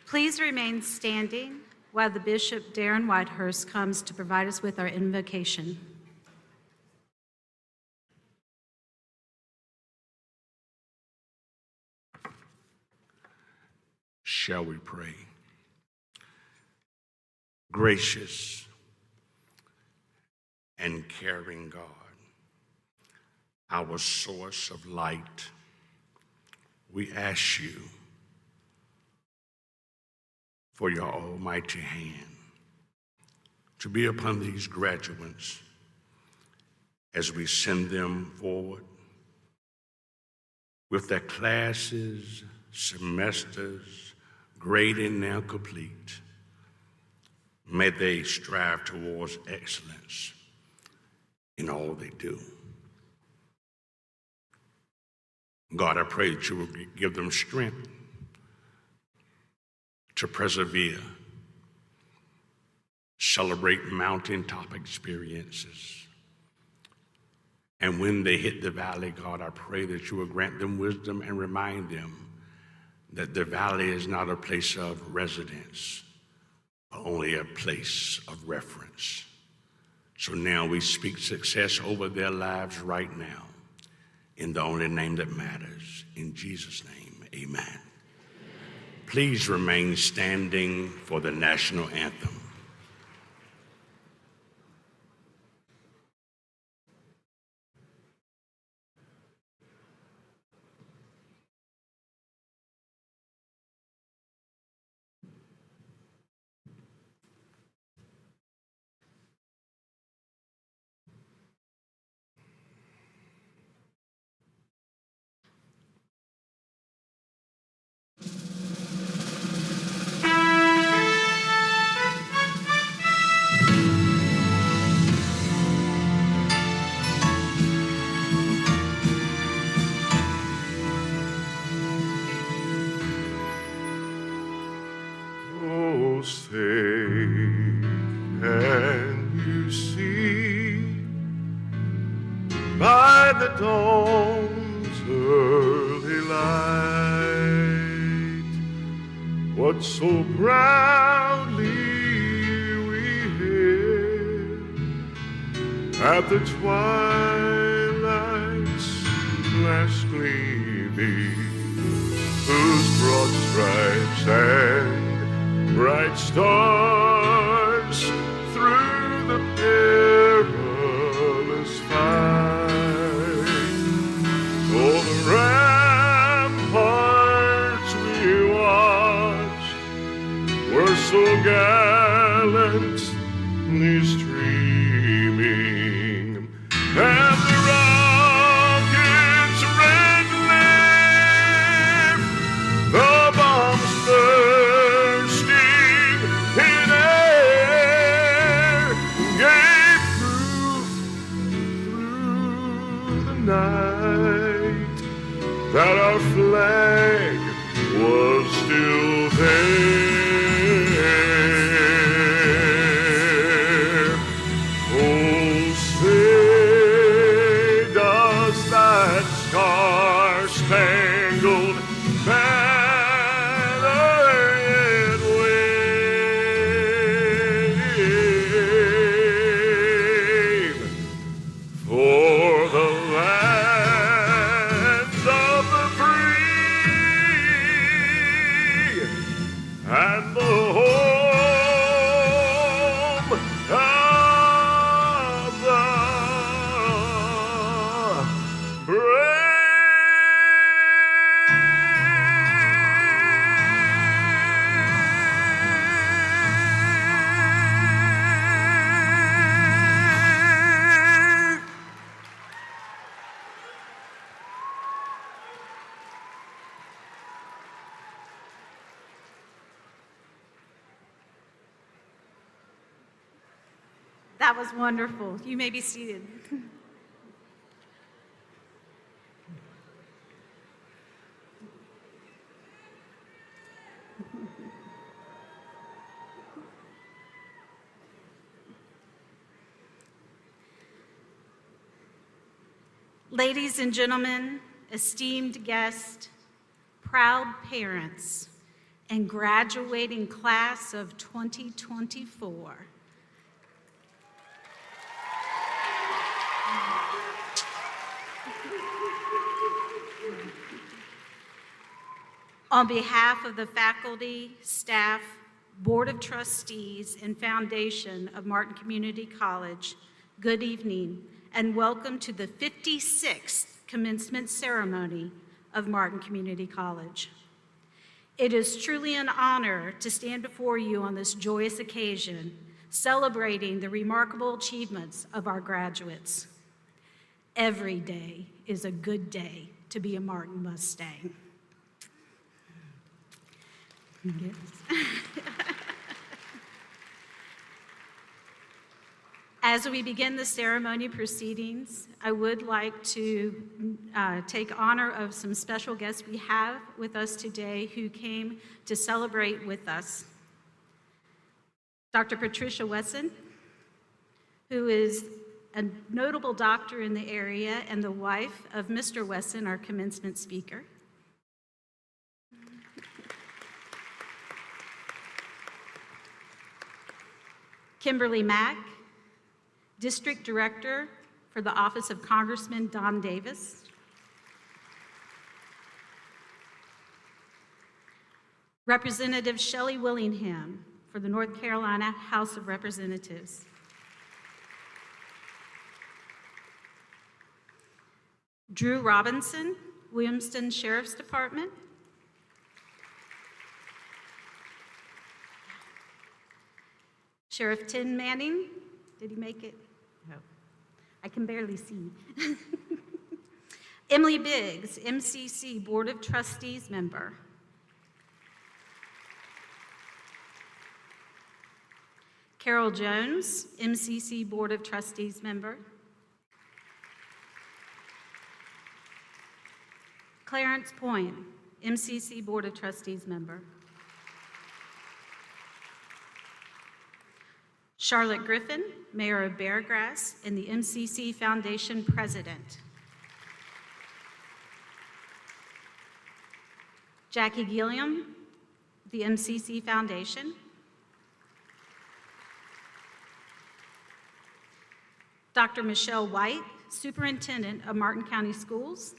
Please remain standing while the Bishop Darren Whitehurst comes to provide us with our invocation. Shall we pray? Gracious and caring God, our source of light, we ask you for your almighty hand to be upon these graduates as we send them forward with their classes, semesters, grading now complete. May they strive towards excellence in all they do. God, I pray that you will give them strength to persevere, celebrate mountaintop experiences. And when they hit the valley, God, I pray that you will grant them wisdom and remind them that the valley is not a place of residence, but only a place of reference. So now we speak success over their lives right now, in the only name that matters. In Jesus' name, amen. Please remain standing for the national anthem. So proudly we hailed at the twilight's last gleaming, whose broad stripes and bright stars through the perilous fight. Oh, the ramparts we watched were so gallantly streaming, and the rocket's red glare, the bombs bursting in air, gave proof through the night that our flag was still there. Spangled banner yet wave for the land of the free and the home of the brave. That was wonderful. You may be seated. Ladies and gentlemen, esteemed guests, proud parents, and graduating class of 2024. On behalf of the faculty, staff, Board of Trustees, and Foundation of Martin Community College, good evening and welcome to the 56th commencement ceremony of Martin Community College. It is truly an honor to stand before you on this joyous occasion, celebrating the remarkable achievements of our graduates. Every day is a good day to be a Martin Mustang. Yes. As we begin the ceremony proceedings, I would like to take honor of some special guests we have with us today who came to celebrate with us. Dr. Patricia Wesson, who is a notable doctor in the area and the wife of Mr. Wesson, our commencement speaker. Kimberly Mack, District Director for the Office of Congressman Don Davis. Representative Shelley Willingham for the North Carolina House of Representatives. Drew Robinson, Williamston Sheriff's Department. Sheriff Tim Manning, did he make it? No, I can barely see. Emily Biggs, MCC Board of Trustees member. Carol Jones, MCC Board of Trustees member. Clarence Point, MCC Board of Trustees member. Charlotte Griffin, Mayor of Beargrass and the MCC Foundation President. Jackie Gilliam, the MCC Foundation. Dr. Michelle White, Superintendent of Martin County Schools.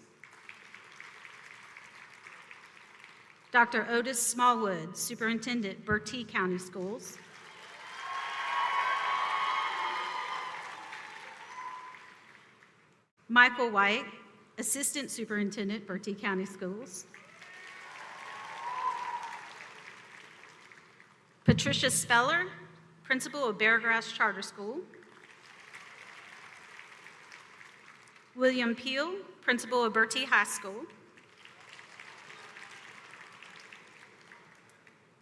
Dr. Otis Smallwood, Superintendent, Bertie County Schools. Michael White, Assistant Superintendent, Bertie County Schools. Patricia Speller, Principal of Beargrass Charter School. William Peel, Principal of Bertie High School.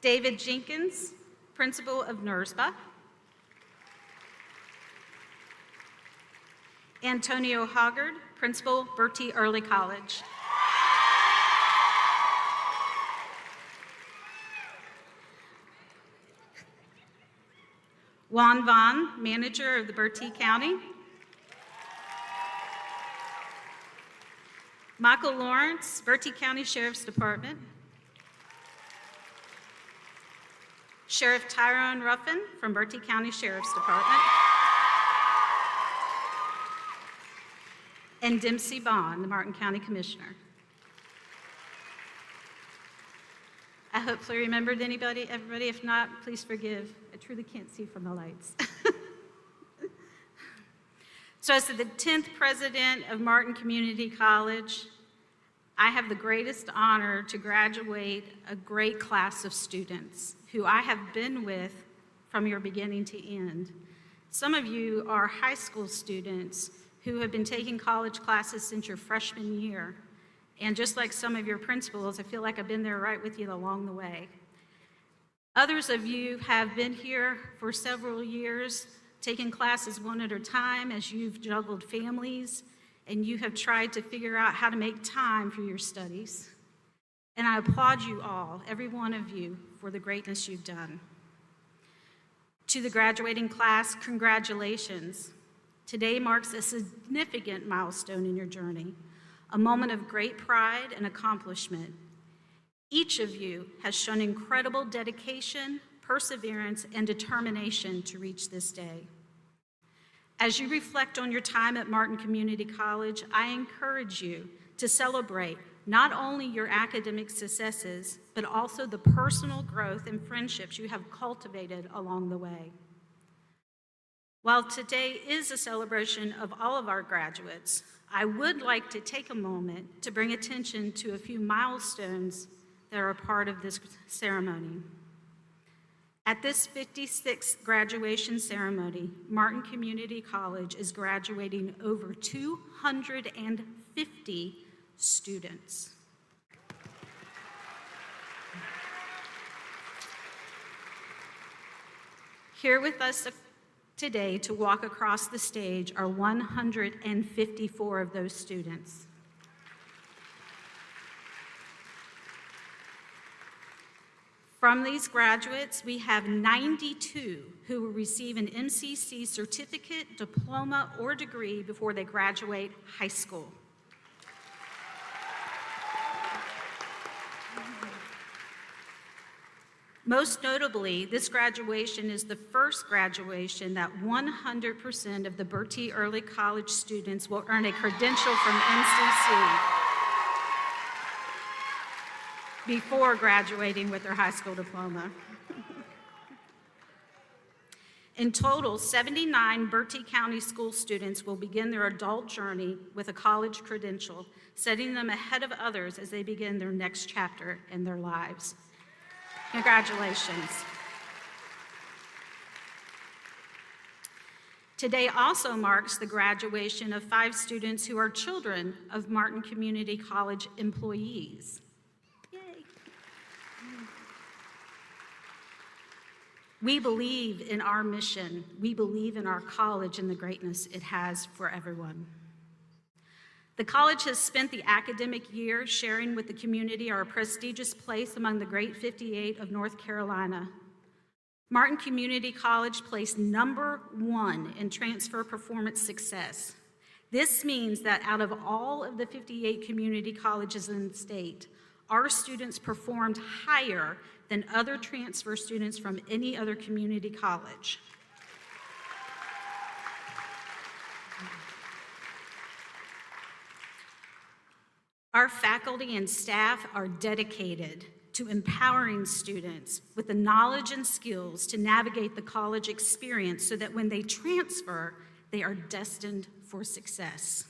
David Jenkins, Principal of NERSBA. Antonio Hoggard, Principal, Bertie Early College. Juan Vaughn, Manager of the Bertie County. Michael Lawrence, Bertie County Sheriff's Department. Sheriff Tyrone Ruffin from Bertie County Sheriff's Department. And Dempsey Bond, the Martin County Commissioner. I hopefully remembered everybody. If not, please forgive. I truly can't see from the lights. So as the 10th president of Martin Community College, I have the greatest honor to graduate a great class of students who I have been with from your beginning to end. Some of you are high school students who have been taking college classes since your freshman year. And just like some of your principals, I feel like I've been there right with you along the way. Others of you have been here for several years, taking classes one at a time as you've juggled families, and you have tried to figure out how to make time for your studies. And I applaud you all, every one of you, for the greatness you've done. To the graduating class, congratulations. Today marks a significant milestone in your journey, a moment of great pride and accomplishment. Each of you has shown incredible dedication, perseverance, and determination to reach this day. As you reflect on your time at Martin Community College, I encourage you to celebrate not only your academic successes, but also the personal growth and friendships you have cultivated along the way. While today is a celebration of all of our graduates, I would like to take a moment to bring attention to a few milestones that are a part of this ceremony. At this 56th graduation ceremony, Martin Community College is graduating over 250 students. Here with us today to walk across the stage are 154 of those students. From these graduates, we have 92 who will receive an MCC certificate, diploma, or degree before they graduate high school. Most notably, this graduation is the first graduation that 100% of the Bertie Early College students will earn a credential from MCC before graduating with their high school diploma. In total, 79 Bertie County school students will begin their adult journey with a college credential, setting them ahead of others as they begin their next chapter in their lives. Congratulations. Today also marks the graduation of 5 students who are children of Martin Community College employees. Yay. We believe in our mission. We believe in our college and the greatness it has for everyone. The college has spent the academic year sharing with the community our prestigious place among the great 58 of North Carolina. Martin Community College placed #1 in transfer performance success. This means that out of all of the 58 community colleges in the state, our students performed higher than other transfer students from any other community college. Our faculty and staff are dedicated to empowering students with the knowledge and skills to navigate the college experience so that when they transfer, they are destined for success.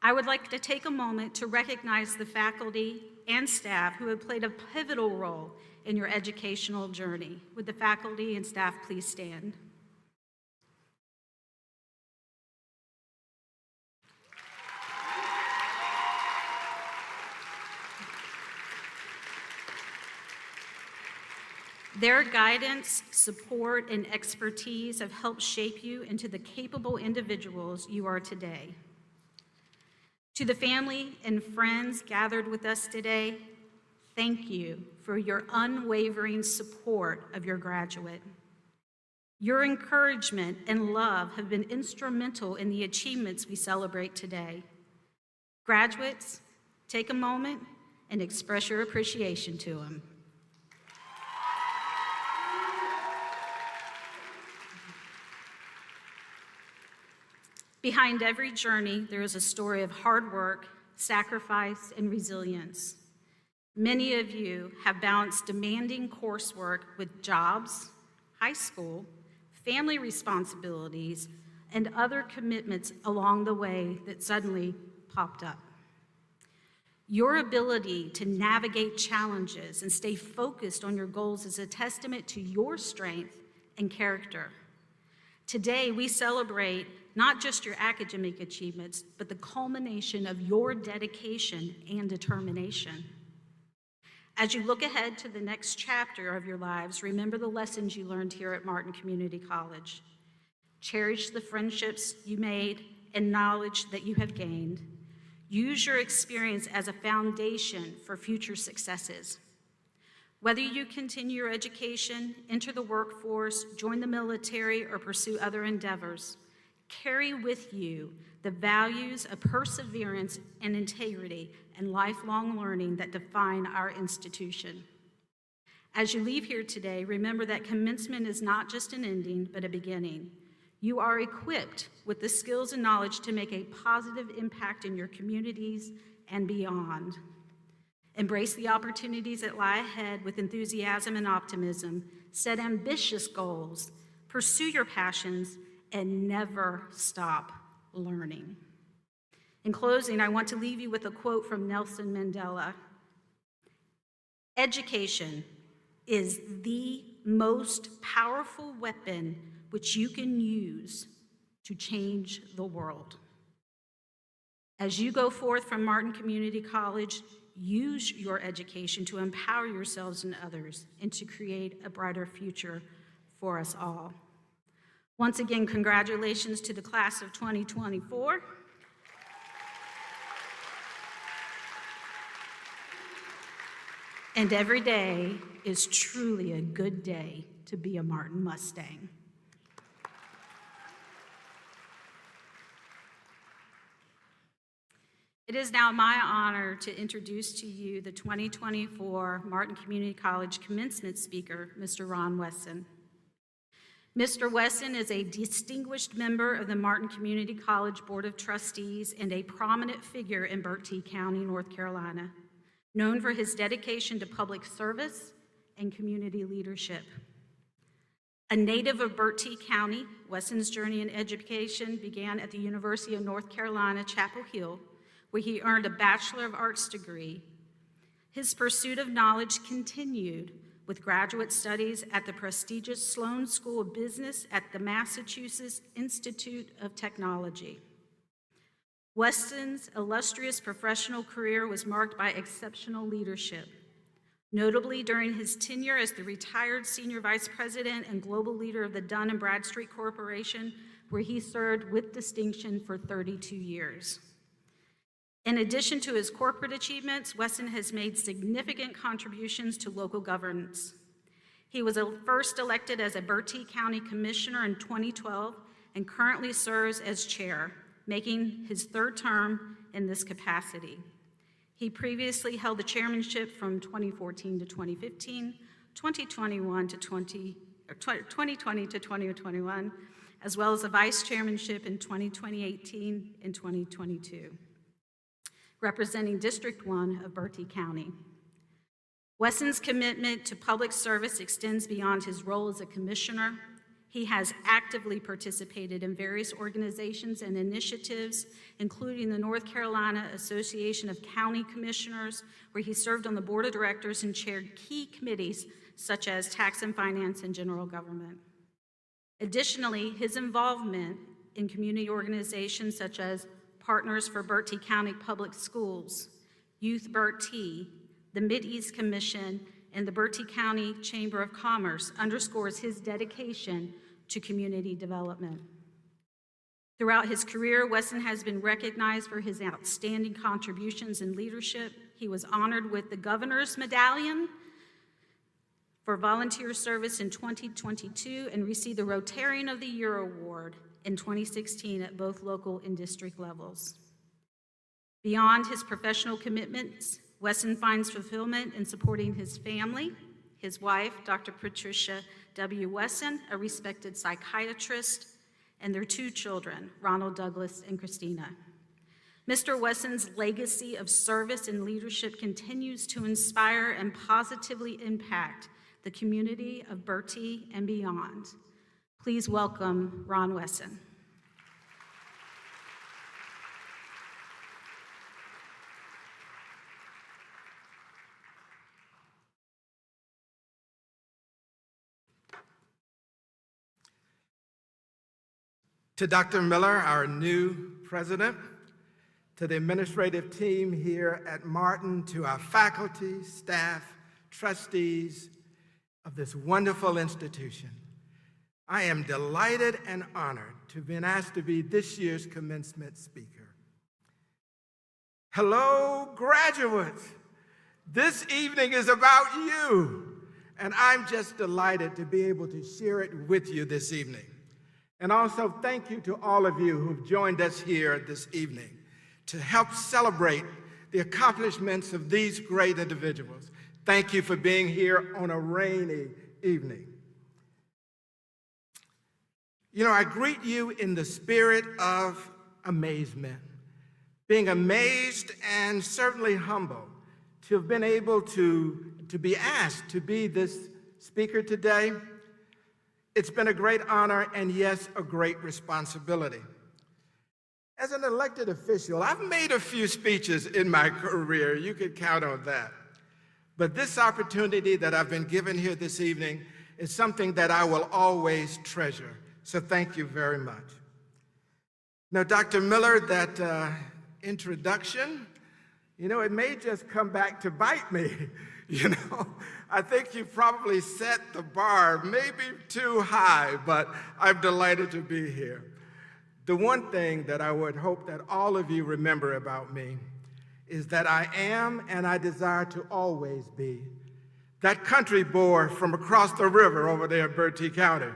I would like to take a moment to recognize the faculty and staff who have played a pivotal role in your educational journey. Would the faculty and staff please stand? Their guidance, support, and expertise have helped shape you into the capable individuals you are today. To the family and friends gathered with us today, thank you for your unwavering support of your graduate. Your encouragement and love have been instrumental in the achievements we celebrate today. Graduates, take a moment and express your appreciation to them. Behind every journey, there is a story of hard work, sacrifice, and resilience. Many of you have balanced demanding coursework with jobs, high school, family responsibilities, and other commitments along the way that suddenly popped up. Your ability to navigate challenges and stay focused on your goals is a testament to your strength and character. Today, we celebrate not just your academic achievements, but the culmination of your dedication and determination. As you look ahead to the next chapter of your lives, remember the lessons you learned here at Martin Community College. Cherish the friendships you made and knowledge that you have gained. Use your experience as a foundation for future successes. Whether you continue your education, enter the workforce, join the military, or pursue other endeavors, carry with you the values of perseverance and integrity and lifelong learning that define our institution. As you leave here today, remember that commencement is not just an ending, but a beginning. You are equipped with the skills and knowledge to make a positive impact in your communities and beyond. Embrace the opportunities that lie ahead with enthusiasm and optimism. Set ambitious goals, pursue your passions, and never stop learning. In closing, I want to leave you with a quote from Nelson Mandela. Education is the most powerful weapon which you can use to change the world. As you go forth from Martin Community College, use your education to empower yourselves and others and to create a brighter future for us all. Once again, congratulations to the class of 2024. And every day is truly a good day to be a Martin Mustang. It is now my honor to introduce to you the 2024 Martin Community College commencement speaker, Mr. Ron Wesson. Mr. Wesson is a distinguished member of the Martin Community College Board of Trustees and a prominent figure in Bertie County, North Carolina, known for his dedication to public service and community leadership. A native of Bertie County, Wesson's journey in education began at the University of North Carolina, Chapel Hill, where he earned a Bachelor of Arts degree. His pursuit of knowledge continued with graduate studies at the prestigious Sloan School of Business at the Massachusetts Institute of Technology. Wesson's illustrious professional career was marked by exceptional leadership, notably during his tenure as the retired Senior Vice President and Global Leader of the Dun & Bradstreet Corporation, where he served with distinction for 32 years. In addition to his corporate achievements, Wesson has made significant contributions to local governance. He was first elected as a Bertie County Commissioner in 2012 and currently serves as chair, making his third term in this capacity. He previously held the chairmanship from 2014 to 2015, 2020 to 2021, as well as a vice chairmanship in 2018 and 2022. Representing District 1 of Bertie County. Wesson's commitment to public service extends beyond his role as a commissioner. He has actively participated in various organizations and initiatives, including the North Carolina Association of County Commissioners, where he served on the board of directors and chaired key committees such as Tax and Finance and General Government. Additionally, his involvement in community organizations such as Partners for Bertie County Public Schools, Youth Bertie, the Mideast Commission, and the Bertie County Chamber of Commerce underscores his dedication to community development. Throughout his career, Wesson has been recognized for his outstanding contributions and leadership. He was honored with the Governor's Medallion for volunteer service in 2022 and received the Rotarian of the Year Award in 2016 at both local and district levels. Beyond his professional commitments, Wesson finds fulfillment in supporting his family, his wife, Dr. Patricia W. Wesson, a respected psychiatrist, and their two children, Ronald Douglas and Christina. Mr. Wesson's legacy of service and leadership continues to inspire and positively impact the community of Bertie and beyond. Please welcome Ron Wesson. To Dr. Miller, our new president, to the administrative team here at Martin, to our faculty, staff, trustees of this wonderful institution, I am delighted and honored to have been asked to be this year's commencement speaker. Hello, graduates. This evening is about you, and I'm just delighted to be able to share it with you this evening. And also thank you to all of you who've joined us here this evening to help celebrate the accomplishments of these great individuals. Thank you for being here on a rainy evening. You know, I greet you in the spirit of amazement, being amazed and certainly humbled to have been able to be asked to be this speaker today. It's been a great honor and, yes, a great responsibility. As an elected official, I've made a few speeches in my career. You can count on that. But this opportunity that I've been given here this evening is something that I will always treasure. So thank you very much. Now, Dr. Miller, that introduction, you know, it may just come back to bite me. You know, I think you probably set the bar maybe too high, but I'm delighted to be here. The one thing that I would hope that all of you remember about me is that I am and I desire to always be that country boy from across the river over there in Bertie County.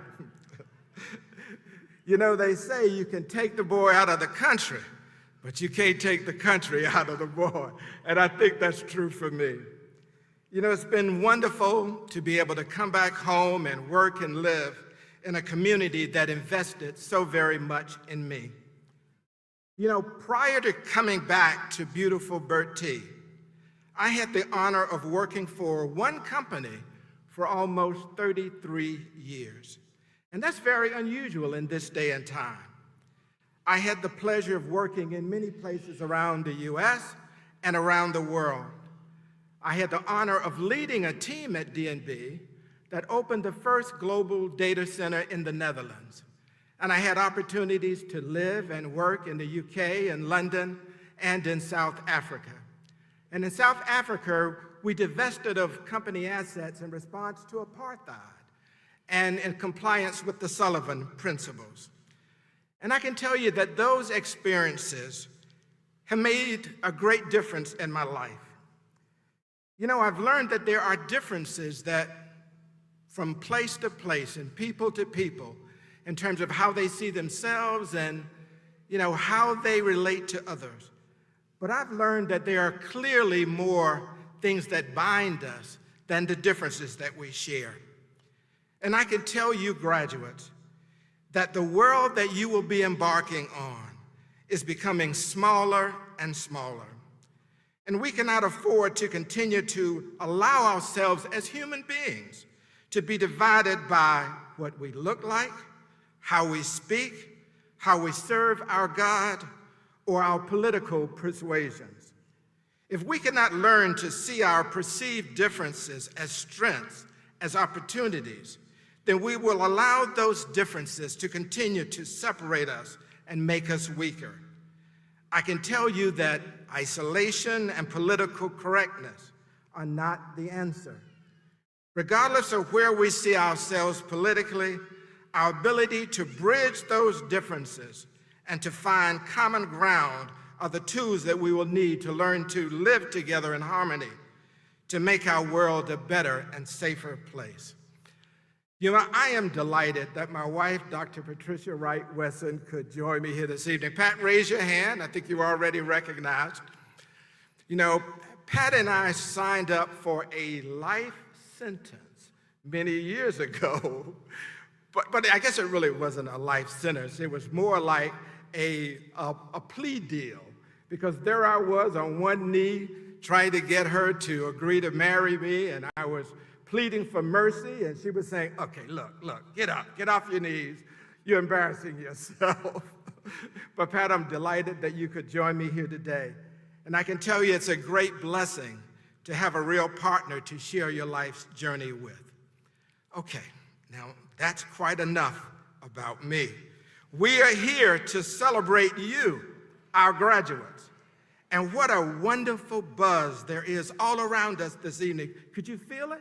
You know, they say you can take the boy out of the country, but you can't take the country out of the boy. And I think that's true for me. You know, it's been wonderful to be able to come back home and work and live in a community that invested so very much in me. You know, prior to coming back to beautiful Bertie, I had the honor of working for one company for almost 33 years. And that's very unusual in this day and time. I had the pleasure of working in many places around the U.S. and around the world. I had the honor of leading a team at D&B that opened the first global data center in the Netherlands. And I had opportunities to live and work in the UK and London and in South Africa. And in South Africa, we divested of company assets in response to apartheid and in compliance with the Sullivan Principles. And I can tell you that those experiences have made a great difference in my life. You know, I've learned that there are differences that from place to place and people to people in terms of how they see themselves and, you know, how they relate to others. But I've learned that there are clearly more things that bind us than the differences that we share. And I can tell you, graduates, that the world that you will be embarking on is becoming smaller and smaller. And we cannot afford to continue to allow ourselves as human beings to be divided by what we look like, how we speak, how we serve our God, or our political persuasions. If we cannot learn to see our perceived differences as strengths, as opportunities, then we will allow those differences to continue to separate us and make us weaker. I can tell you that isolation and political correctness are not the answer. Regardless of where we see ourselves politically, our ability to bridge those differences and to find common ground are the tools that we will need to learn to live together in harmony to make our world a better and safer place. You know, I am delighted that my wife, Dr. Patricia Wright Wesson, could join me here this evening. Pat, raise your hand. I think you already recognized. You know, Pat and I signed up for a life sentence many years ago, but I guess it really wasn't a life sentence. It was more like a plea deal, because there I was on one knee trying to get her to agree to marry me, and I was pleading for mercy, and she was saying, okay, look, get off your knees. You're embarrassing yourself. But Pat, I'm delighted that you could join me here today. And I can tell you it's a great blessing to have a real partner to share your life's journey with. Okay, now that's quite enough about me. We are here to celebrate you, our graduates. And what a wonderful buzz there is all around us this evening. Could you feel it?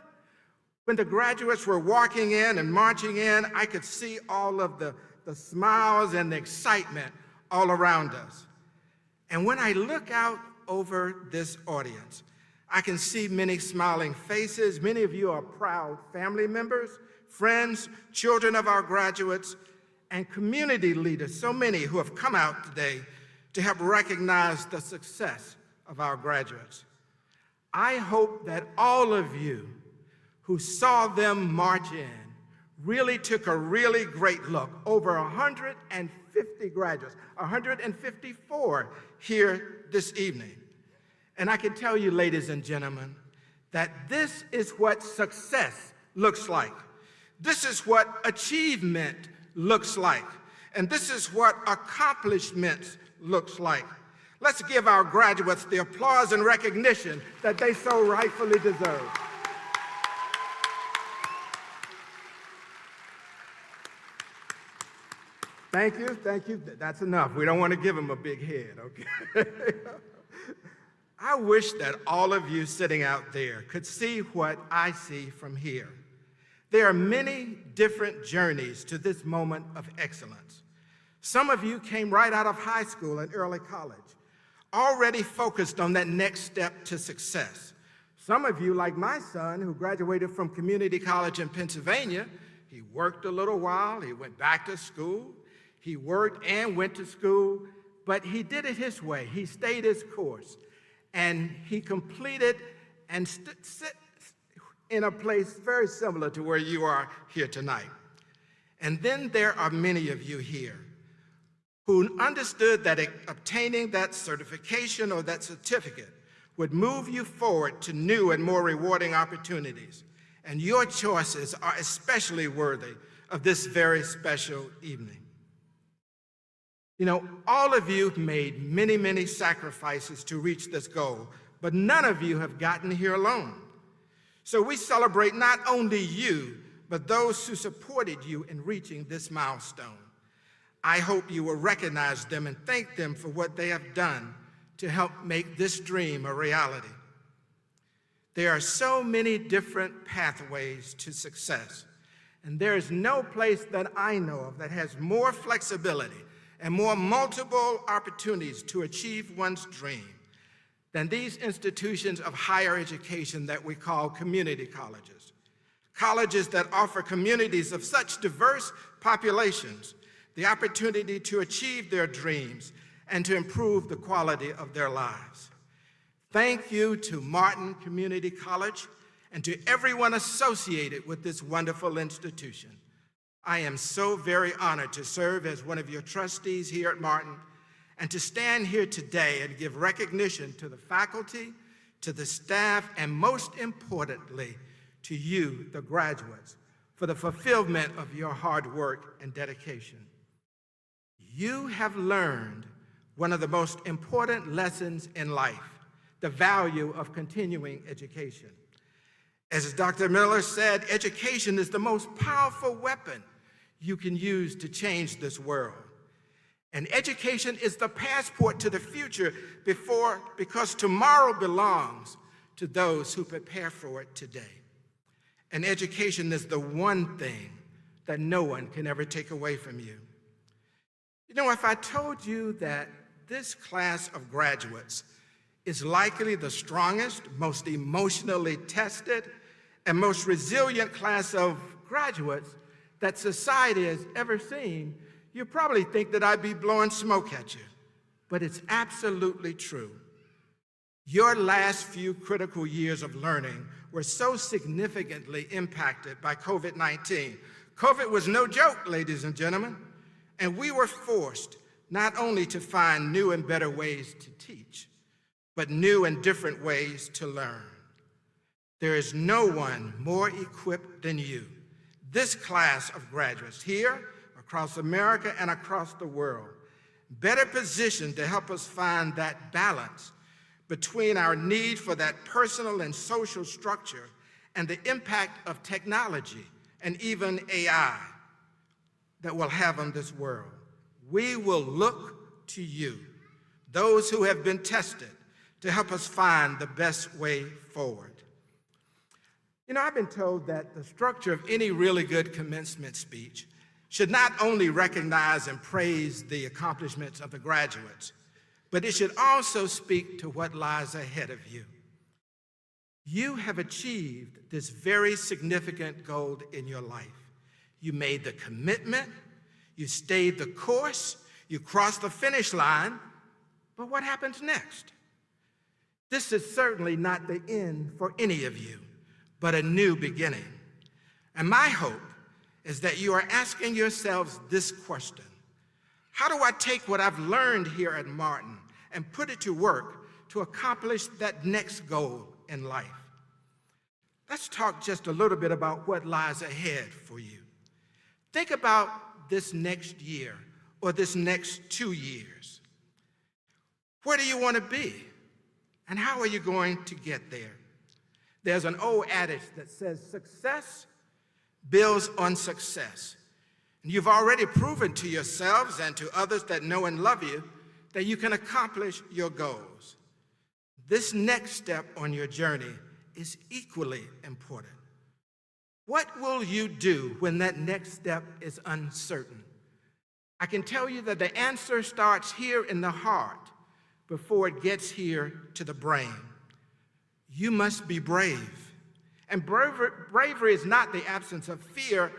When the graduates were walking in and marching in, I could see all of the smiles and the excitement all around us. And when I look out over this audience, I can see many smiling faces. Many of you are proud family members, friends, children of our graduates, and community leaders, so many who have come out today to help recognize the success of our graduates. I hope that all of you who saw them march in really took a really great look. Over 150 graduates, 154 here this evening. And I can tell you, ladies and gentlemen, that this is what success looks like. This is what achievement looks like. And this is what accomplishments looks like. Let's give our graduates the applause and recognition that they so rightfully deserve. Thank you, thank you. That's enough. We don't want to give them a big head, okay? I wish that all of you sitting out there could see what I see from here. There are many different journeys to this moment of excellence. Some of you came right out of high school and early college, already focused on that next step to success. Some of you, like my son, who graduated from community college in Pennsylvania, he worked a little while, he went back to school, he worked and went to school, but he did it his way. He stayed his course, and he completed and sit in a place very similar to where you are here tonight. And then there are many of you here who understood that obtaining that certification or that certificate would move you forward to new and more rewarding opportunities. And your choices are especially worthy of this very special evening. You know, all of you made many, many sacrifices to reach this goal, but none of you have gotten here alone. So we celebrate not only you, but those who supported you in reaching this milestone. I hope you will recognize them and thank them for what they have done to help make this dream a reality. There are so many different pathways to success, and there is no place that I know of that has more flexibility and more multiple opportunities to achieve one's dream than these institutions of higher education that we call community colleges. Colleges that offer communities of such diverse populations the opportunity to achieve their dreams and to improve the quality of their lives. Thank you to Martin Community College and to everyone associated with this wonderful institution. I am so very honored to serve as one of your trustees here at Martin and to stand here today and give recognition to the faculty, to the staff, and most importantly, to you, the graduates, for the fulfillment of your hard work and dedication. You have learned one of the most important lessons in life, the value of continuing education. As Dr. Miller said, education is the most powerful weapon you can use to change this world. And education is the passport to the future because tomorrow belongs to those who prepare for it today. And education is the one thing that no one can ever take away from you. You know, if I told you that this class of graduates is likely the strongest, most emotionally tested, and most resilient class of graduates that society has ever seen, you probably think that I'd be blowing smoke at you. But it's absolutely true. Your last few critical years of learning were so significantly impacted by COVID-19. COVID was no joke, ladies and gentlemen, and we were forced not only to find new and better ways to teach, but new and different ways to learn. There is no one more equipped than you. This class of graduates here, across America and across the world, better positioned to help us find that balance between our need for that personal and social structure and the impact of technology and even AI that will have on this world. We will look to you, those who have been tested, to help us find the best way forward. You know, I've been told that the structure of any really good commencement speech should not only recognize and praise the accomplishments of the graduates, but it should also speak to what lies ahead of you. You have achieved this very significant goal in your life. You made the commitment, You stayed the course, you crossed the finish line, but what happens next? This is certainly not the end for any of you, but a new beginning. And my hope is that you are asking yourselves this question: how do I take what I've learned here at Martin and put it to work to accomplish that next goal in life? Let's talk just a little bit about what lies ahead for you. Think about this next year or this next 2 years. Where do you want to be? And how are you going to get there? There's an old adage that says success builds on success. And you've already proven to yourselves and to others that know and love you that you can accomplish your goals. This next step on your journey is equally important. What will you do when that next step is uncertain? I can tell you that the answer starts here in the heart before it gets here to the brain. You must be brave. And bravery is not the absence of fear.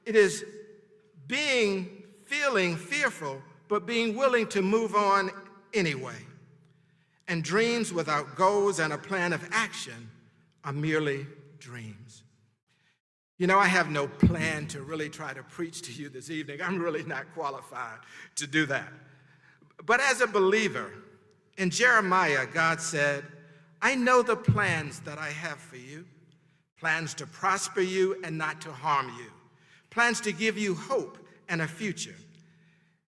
It is feeling fearful, but being willing to move on anyway. And dreams without goals and a plan of action are merely dreams. You know, I have no plan to really try to preach to you this evening. I'm really not qualified to do that. But as a believer, in Jeremiah, God said, I know the plans that I have for you, plans to prosper you and not to harm you, plans to give you hope and a future.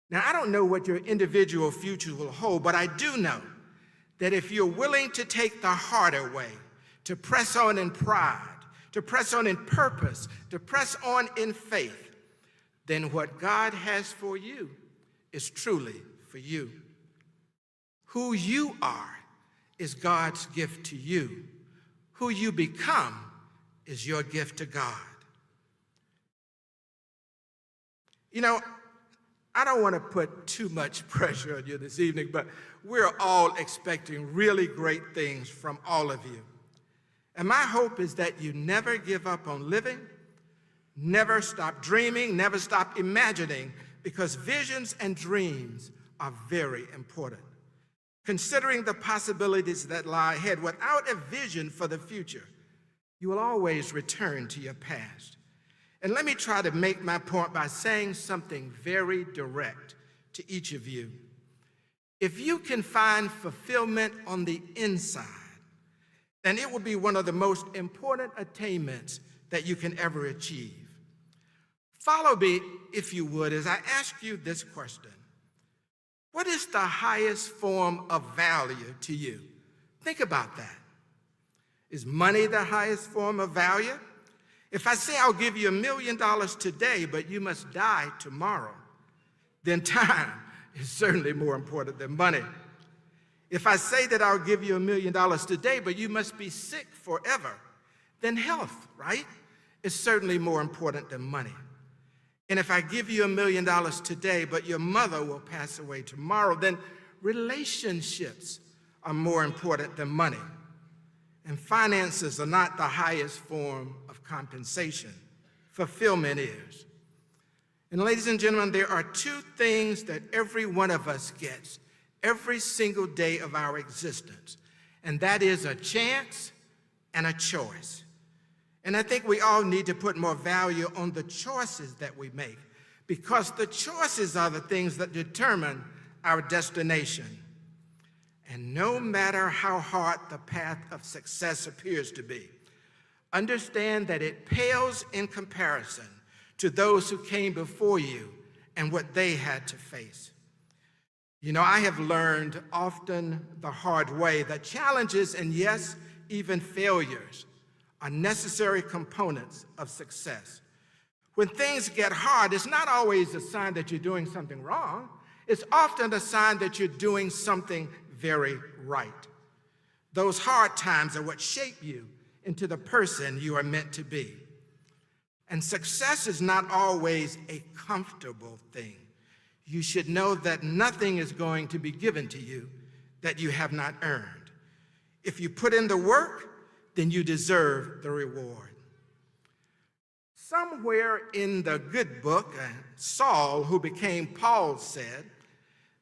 Now, I don't know what your individual future will hold, but I do know that if you're willing to take the harder way, to press on in pride, to press on in purpose, to press on in faith, then what God has for you is truly for you. Who you are is God's gift to you. Who you become is your gift to God. You know, I don't want to put too much pressure on you this evening, but we're all expecting really great things from all of you. And my hope is that you never give up on living, never stop dreaming, never stop imagining, because visions and dreams are very important. Considering the possibilities that lie ahead, without a vision for the future, you will always return to your past. And let me try to make my point by saying something very direct to each of you. If you can find fulfillment on the inside, then it will be one of the most important attainments that you can ever achieve. Follow me, if you would, as I ask you this question. What is the highest form of value to you? Think about that. Is money the highest form of value? If I say I'll give you $1 million today, but you must die tomorrow, then time is certainly more important than money. If I say that I'll give you $1 million today, but you must be sick forever, then health, right, is certainly more important than money. And if I give you $1 million today, but your mother will pass away tomorrow, then relationships are more important than money. And finances are not the highest form of compensation. Fulfillment is. And ladies and gentlemen, there are two things that every one of us gets every single day of our existence, and that is a chance and a choice. And I think we all need to put more value on the choices that we make, because the choices are the things that determine our destination. And no matter how hard the path of success appears to be, understand that it pales in comparison to those who came before you and what they had to face. You know, I have learned often the hard way that challenges and, yes, even failures are necessary components of success. When things get hard, it's not always a sign that you're doing something wrong. It's often a sign that you're doing something very right. Those hard times are what shape you into the person you are meant to be. And success is not always a comfortable thing. You should know that nothing is going to be given to you that you have not earned. If you put in the work, then you deserve the reward. Somewhere in the good book, Saul, who became Paul, said,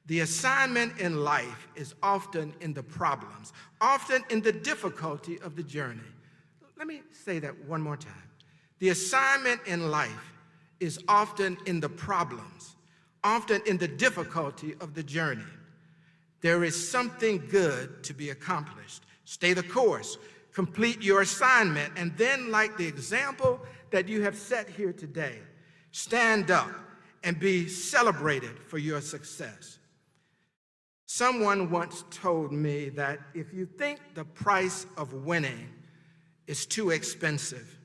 the assignment in life is often in the problems, often in the difficulty of the journey. Let me say that one more time. The assignment in life is often in the problems, often in the difficulty of the journey. There is something good to be accomplished. Stay the course, complete your assignment, and then, like the example that you have set here today, stand up and be celebrated for your success. Someone once told me that if you think the price of winning is too expensive,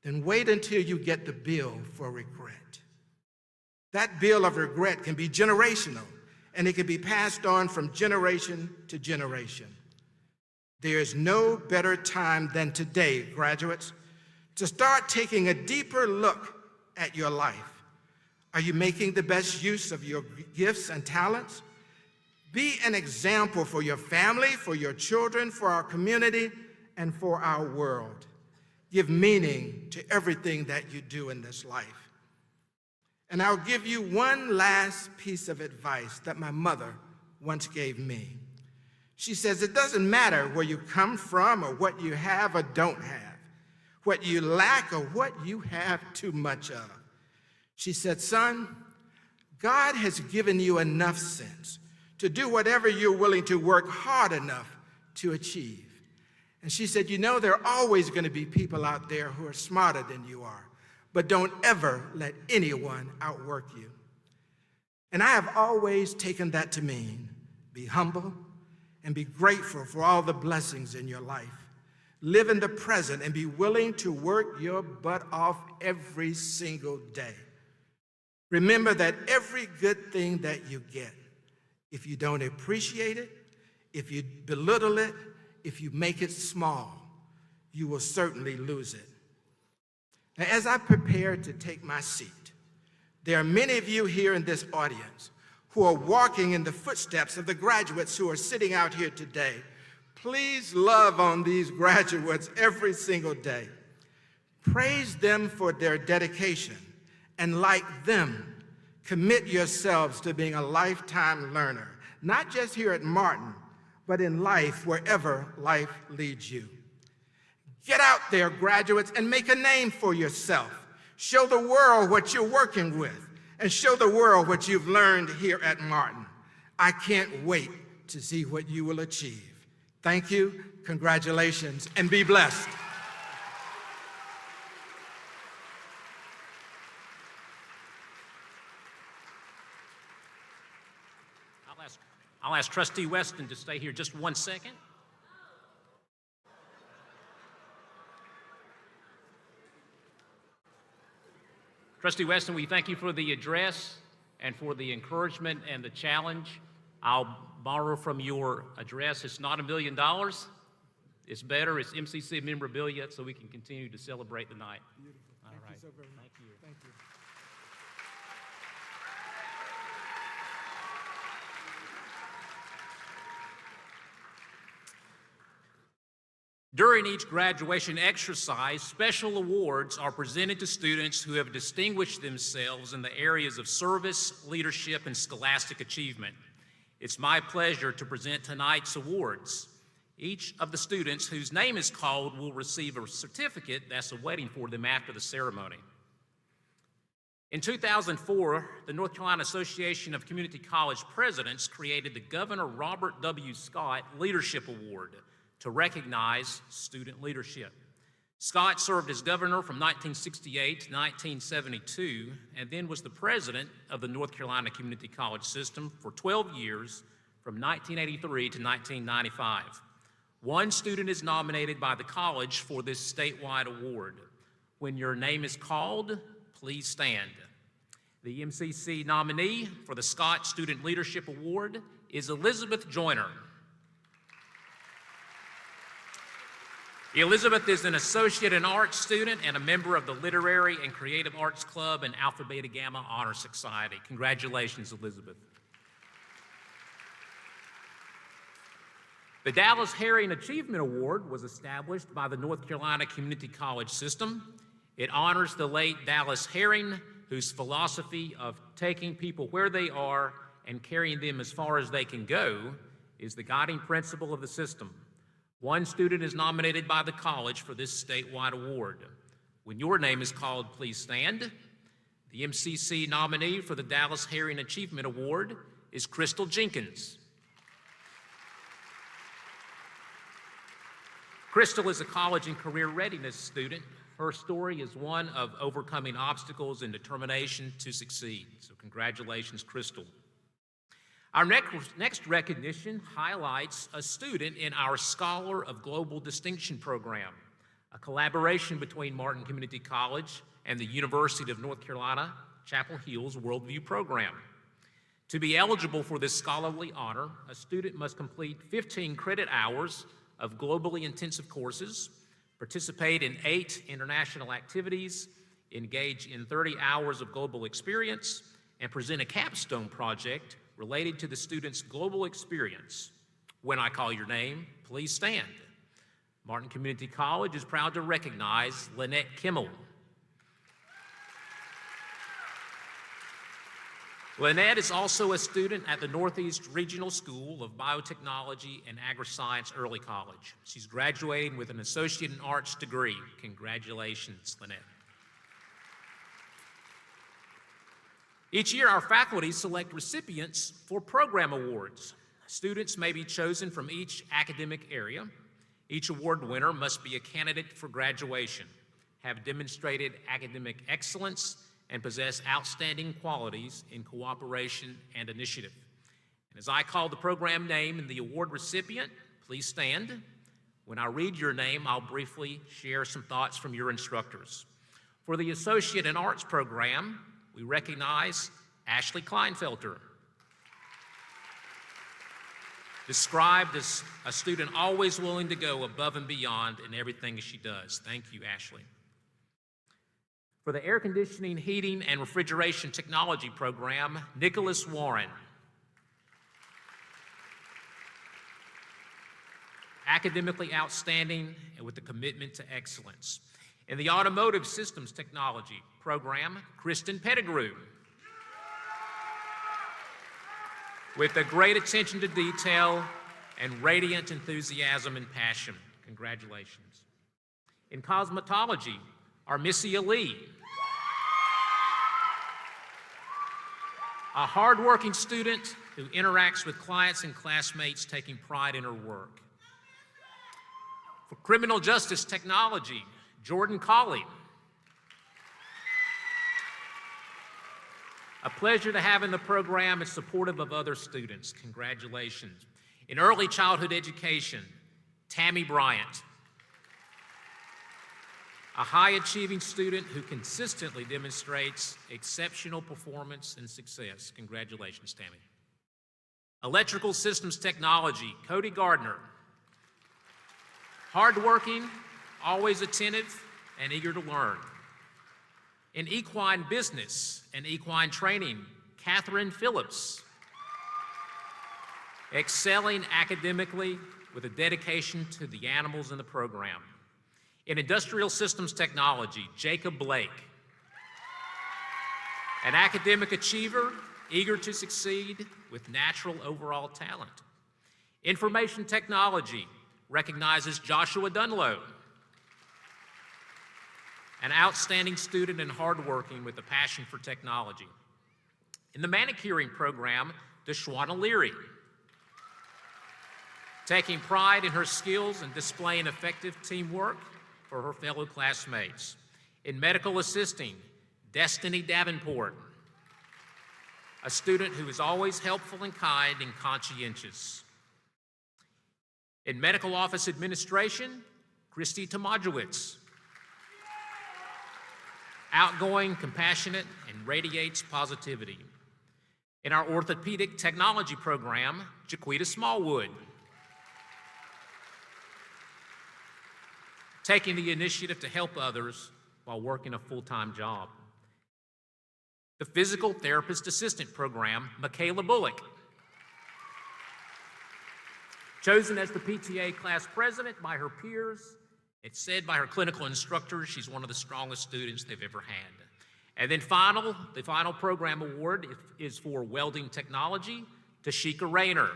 then wait until you get the bill for regret. That bill of regret can be generational, and it can be passed on from generation to generation. There is no better time than today, graduates, to start taking a deeper look at your life. Are you making the best use of your gifts and talents? Be an example for your family, for your children, for our community, and for our world. Give meaning to everything that you do in this life. And I'll give you one last piece of advice that my mother once gave me. She says, it doesn't matter where you come from or what you have or don't have, what you lack or what you have too much of. She said, son, God has given you enough sense to do whatever you're willing to work hard enough to achieve. And she said, you know, there are always going to be people out there who are smarter than you are, but don't ever let anyone outwork you. And I have always taken that to mean be humble and be grateful for all the blessings in your life. Live in the present and be willing to work your butt off every single day. Remember that every good thing that you get, if you don't appreciate it, if you belittle it, if you make it small, you will certainly lose it. Now, as I prepare to take my seat, there are many of you here in this audience who are walking in the footsteps of the graduates who are sitting out here today. Please love on these graduates every single day. Praise them for their dedication, and like them, commit yourselves to being a lifetime learner, not just here at Martin, but in life, wherever life leads you. Get out there, graduates, and make a name for yourself. Show the world what you're working with, and show the world what you've learned here at Martin. I can't wait to see what you will achieve. Thank you, congratulations, and be blessed. I'll ask Trustee Weston to stay here just 1 second. Trustee Weston, we thank you for the address and for the encouragement and the challenge. I'll borrow from your address. It's not $1 million. It's better. It's MCC memorabilia, so we can continue to celebrate the night. Beautiful. All Thank right. you so very much. Thank you. Thank you. During each graduation exercise, special awards are presented to students who have distinguished themselves in the areas of service, leadership, and scholastic achievement. It's my pleasure to present tonight's awards. Each of the students whose name is called will receive a certificate that's awaiting for them after the ceremony. In 2004, the North Carolina Association of Community College Presidents created the Governor Robert W. Scott Leadership Award to recognize student leadership. Scott served as governor from 1968 to 1972 and then was the president of the North Carolina Community College System for 12 years from 1983 to 1995. One student is nominated by the college for this statewide award. When your name is called, please stand. The MCC nominee for the Scott Student Leadership Award is Elizabeth Joyner. Elizabeth is an associate in arts student and a member of the Literary and Creative Arts Club and Alpha Beta Gamma Honor Society. Congratulations, Elizabeth. The Dallas Herring Achievement Award was established by the North Carolina Community College System. It honors the late Dallas Herring, whose philosophy of taking people where they are and carrying them as far as they can go is the guiding principle of the system. One student is nominated by the college for this statewide award. When your name is called, please stand. The MCC nominee for the Dallas Herring Achievement Award is Crystal Jenkins. Crystal is a college and career readiness student. Her story is one of overcoming obstacles and determination to succeed. So congratulations, Crystal. Our next recognition highlights a student in our Scholar of Global Distinction program, a collaboration between Martin Community College and the University of North Carolina, Chapel Hill's Worldview program. To be eligible for this scholarly honor, a student must complete 15 credit hours of globally intensive courses, participate in 8 international activities, engage in 30 hours of global experience, and present a capstone project related to the student's global experience. When I call your name, please stand. Martin Community College is proud to recognize Lynette Kimmel. Lynette is also a student at the Northeast Regional School of Biotechnology and Agri-Science Early College. She's graduating with an Associate in Arts degree. Congratulations, Lynette. Each year, our faculty select recipients for program awards. Students may be chosen from each academic area. Each award winner must be a candidate for graduation, have demonstrated academic excellence, and possess outstanding qualities in cooperation and initiative. And as I call the program name and the award recipient, please stand. When I read your name, I'll briefly share some thoughts from your instructors. For the Associate in Arts program, we recognize Ashley Kleinfelter, described as a student always willing to go above and beyond in everything she does. Thank you, Ashley. For the Air Conditioning, Heating, and Refrigeration Technology program, Nicholas Warren. Academically outstanding and with a commitment to excellence. In the Automotive Systems Technology program, Kristen Pettigrew. With a great attention to detail and radiant enthusiasm and passion. Congratulations. In Cosmetology, our Missy Ali. A hardworking student who interacts with clients and classmates, taking pride in her work. For Criminal Justice Technology, Jordan Colley. A pleasure to have in the program and supportive of other students. Congratulations. In Early Childhood Education, Tammy Bryant. A high-achieving student who consistently demonstrates exceptional performance and success. Congratulations, Tammy. Electrical Systems Technology, Cody Gardner. Hardworking, always attentive, and eager to learn. In Equine Business and Equine Training, Catherine Phillips. Excelling academically with a dedication to the animals in the program. In Industrial Systems Technology, Jacob Blake. An academic achiever, eager to succeed with natural overall talent. Information Technology recognizes Joshua Dunlow. An outstanding student and hardworking with a passion for technology. In the Manicuring program, Deshwana Leary. Taking pride in her skills and displaying effective teamwork for her fellow classmates. In Medical Assisting, Destiny Davenport. A student who is always helpful and kind and conscientious. In Medical Office Administration, Christy Tomajewicz. Outgoing, compassionate, and radiates positivity. In our Orthopedic Technology program, Jaquita Smallwood. Taking the initiative to help others while working a full-time job. The Physical Therapist Assistant program, Michaela Bullock. Chosen as the PTA class president by her peers It's said by her clinical instructors she's one of the strongest students they've ever had. And then the final program award is for welding technology, Tashika Rayner.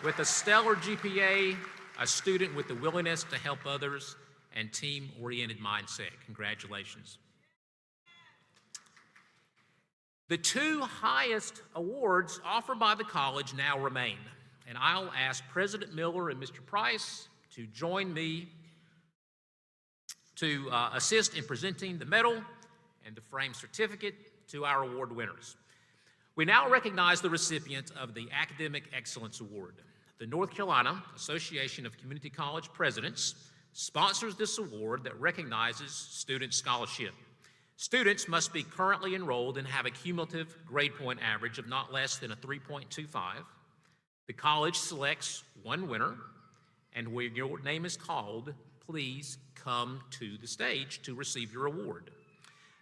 With a stellar GPA, a student with the willingness to help others and team-oriented mindset. Congratulations. The two highest awards offered by the college now remain, and I'll ask President Miller and Mr. Price to join me to assist in presenting the medal and the framed certificate to our award winners. We now recognize the recipient of the Academic Excellence Award. The North Carolina Association of Community College Presidents sponsors this award that recognizes student scholarship. Students must be currently enrolled and have a cumulative grade point average of not less than a 3.25. The college selects one winner, and when your name is called, please come to the stage to receive your award.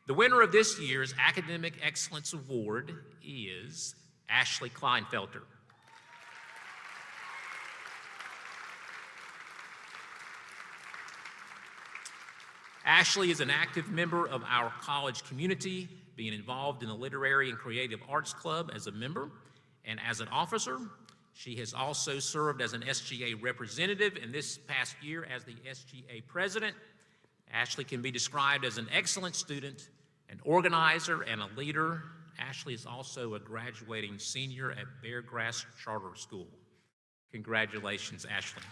The winner of this year's Academic Excellence Award is Ashley Kleinfelter. Ashley is an active member of our college community, being involved in the Literary and Creative Arts Club as a member and as an officer. She has also served as an SGA representative, and this past year as the SGA president. Ashley can be described as an excellent student, an organizer, and a leader. Ashley is also a graduating senior at Beargrass Charter School. Congratulations, Ashley.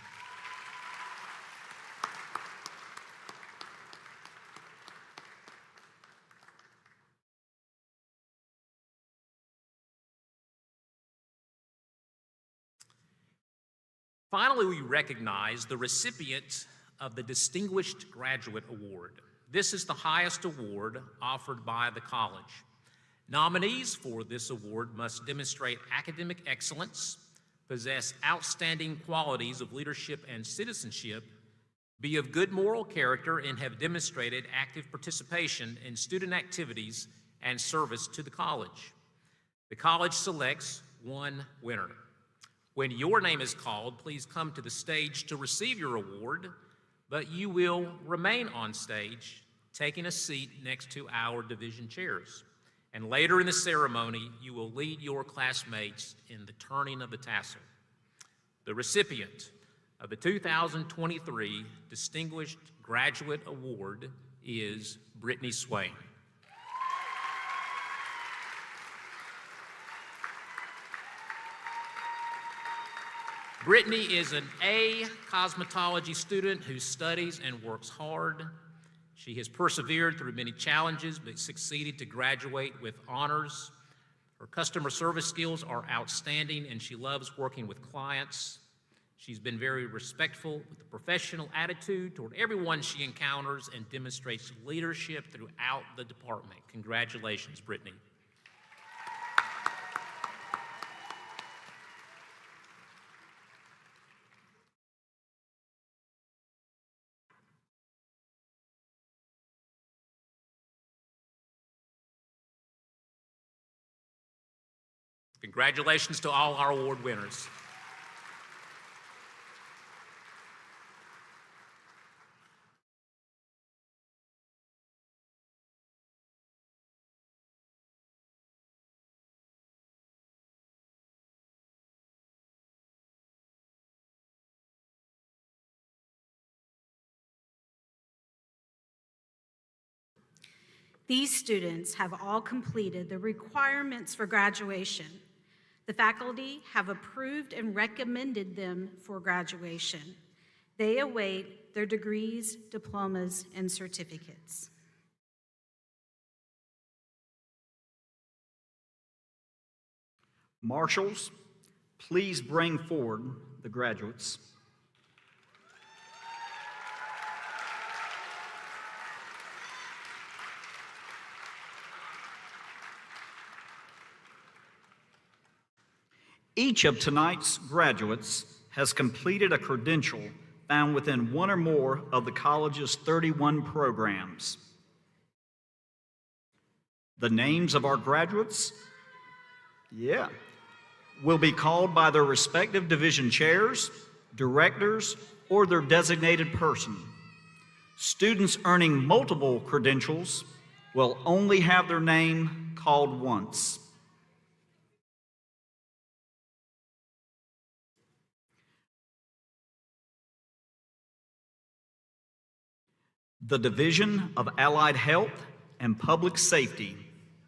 Finally, we recognize the recipient of the Distinguished Graduate Award. This is the highest award offered by the college. Nominees for this award must demonstrate academic excellence, possess outstanding qualities of leadership and citizenship, be of good moral character, and have demonstrated active participation in student activities and service to the college. The college selects one winner. When your name is called, please come to the stage to receive your award, but you will remain on stage, taking a seat next to our division chairs. And later in the ceremony, you will lead your classmates in the turning of the tassel. The recipient of the 2023 Distinguished Graduate Award is Brittany Swain. Brittany is an A cosmetology student who studies and works hard. She has persevered through many challenges but succeeded to graduate with honors. Her customer service skills are outstanding and she loves working with clients. She's been very respectful with a professional attitude toward everyone she encounters and demonstrates leadership throughout the department. Congratulations, Brittany. Congratulations to all our award winners. These students have all completed the requirements for graduation. The faculty have approved and recommended them for graduation. They await their degrees, diplomas, and certificates. Marshals, please bring forward the graduates. Each of tonight's graduates has completed a credential found within one or more of the college's 31 programs. The names of our graduates, will be called by their respective division chairs, directors, or their designated person. Students earning multiple credentials will only have their name called once. The Division of Allied Health and Public Safety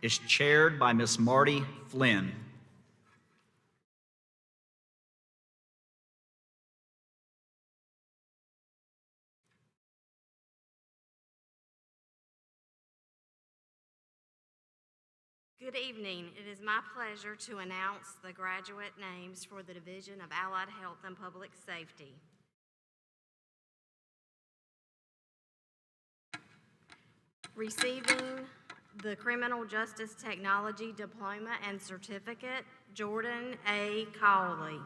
is chaired by Ms. Marty Flynn. Good evening. It is my pleasure to announce the graduate names for the Division of Allied Health and Public Safety. Receiving the Criminal Justice Technology Diploma and Certificate, Jordan A. Cawley.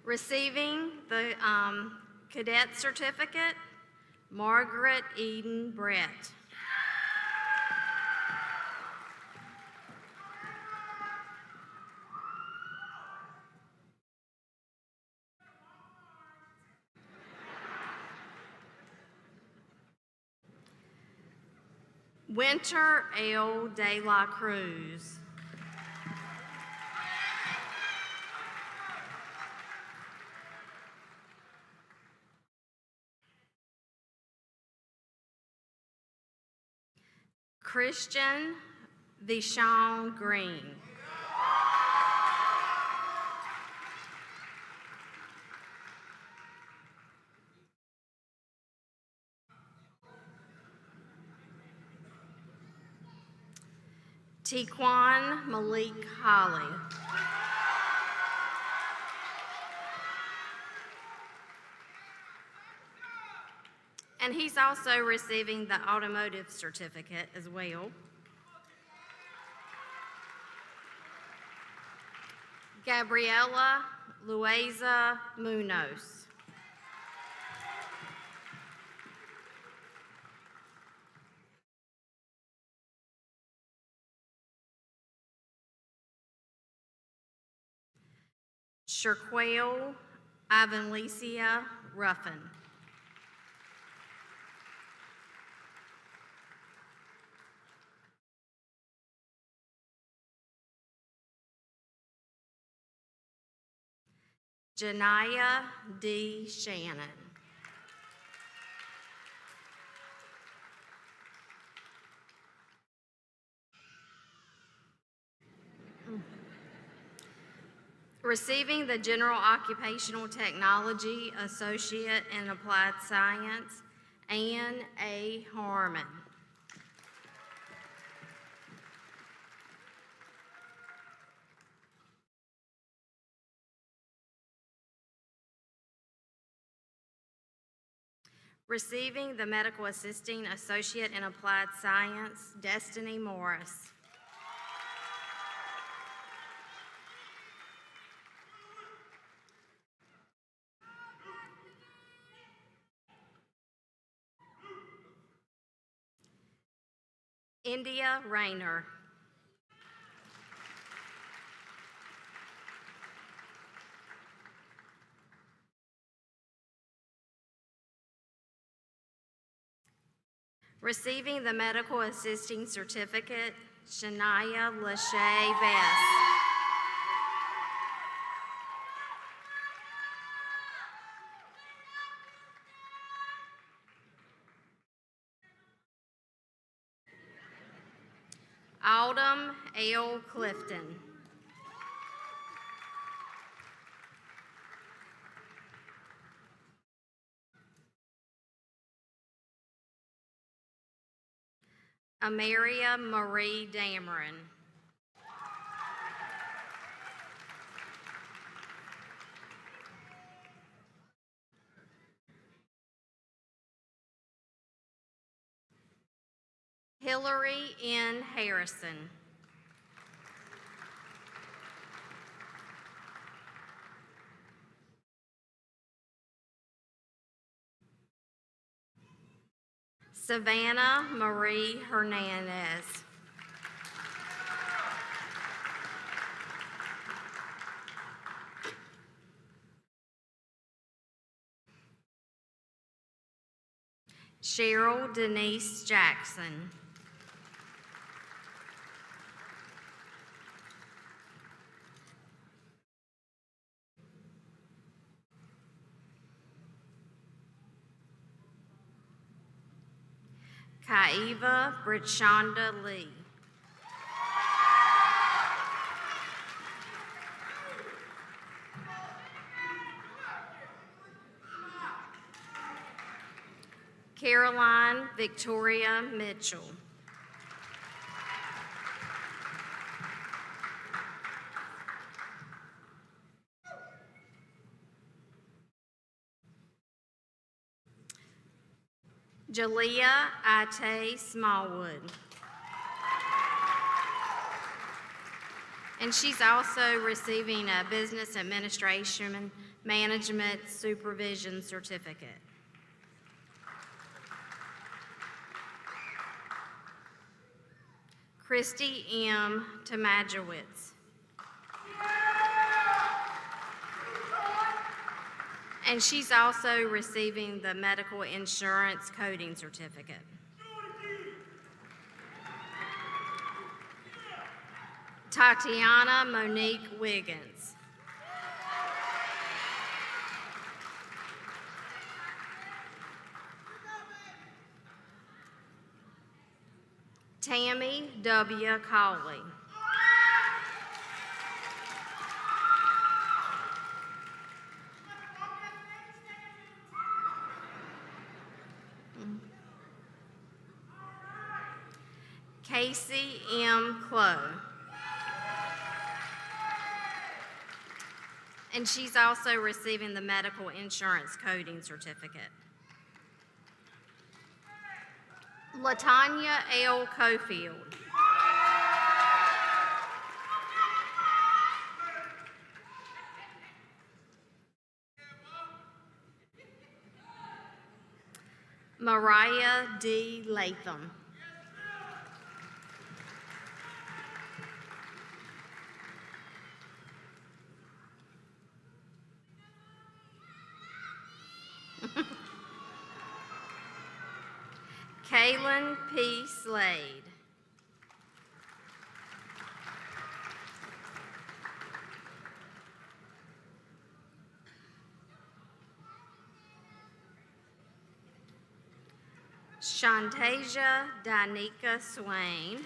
Receiving the Cadet Certificate, Margaret Eden Brett. Winter L. De La Cruz. Christian Vishon Green. Tequan Malik Holly. And he's also receiving the automotive certificate as well. Gabriela Luisa Munoz. Sherquelle Ivanlesia Ruffin. Janiyah D. Shannon. Receiving the General Occupational Technology Associate in Applied Science, Ann A. Harmon. Receiving the Medical Assisting Associate in Applied Science, Destiny Morris. India Rayner. Receiving the Medical Assisting Certificate, Shania Lachey Best. Autumn L. Clifton. Amaria Marie Dameron. Hillary N. Harrison. Savannah Marie Hernandez. Cheryl Denise Jackson. Kaiva Brichonda Lee. Caroline Victoria Mitchell. Jalea Ite Smallwood. And she's also receiving a Business Administration Management Supervision Certificate. Christy M. Tomajewicz. And she's also receiving the Medical Insurance Coding Certificate. Tatiana Monique Wiggins. Tammy W. Cawley. Casey M. Clough. And she's also receiving the Medical Insurance Coding Certificate. Latanya L. Cofield. Mariah D. Latham. Kaylin P. Slade. Shantasia Danica Swain.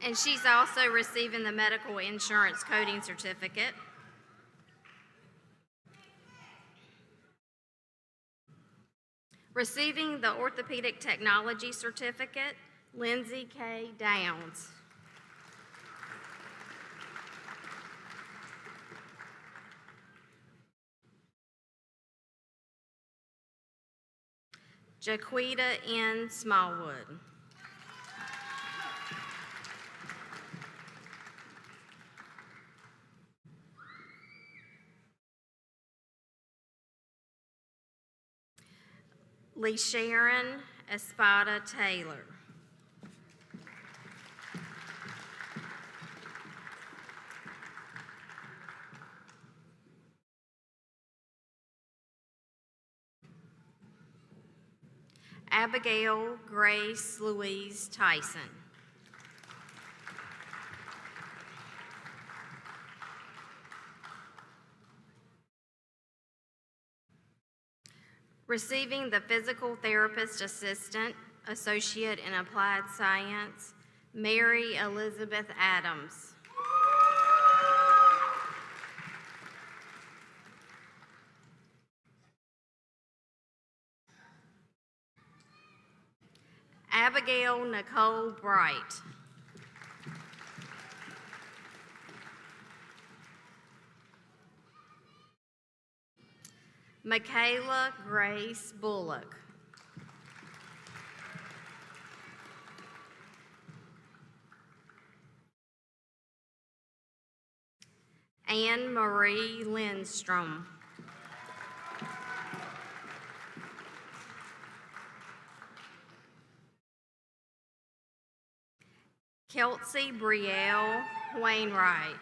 And she's also receiving the Medical Insurance Coding Certificate. Receiving the Orthopedic Technology Certificate, Lindsay K. Downs. Jaquita N. Smallwood. Lee Sharon Espada Taylor. Abigail Grace Louise Tyson. Receiving the Physical Therapist Assistant, Associate in Applied Science, Mary Elizabeth Adams. Abigail Nicole Bright. Michaela Grace Bullock. Anne Marie Lindstrom. Kelsey Brielle Wainwright.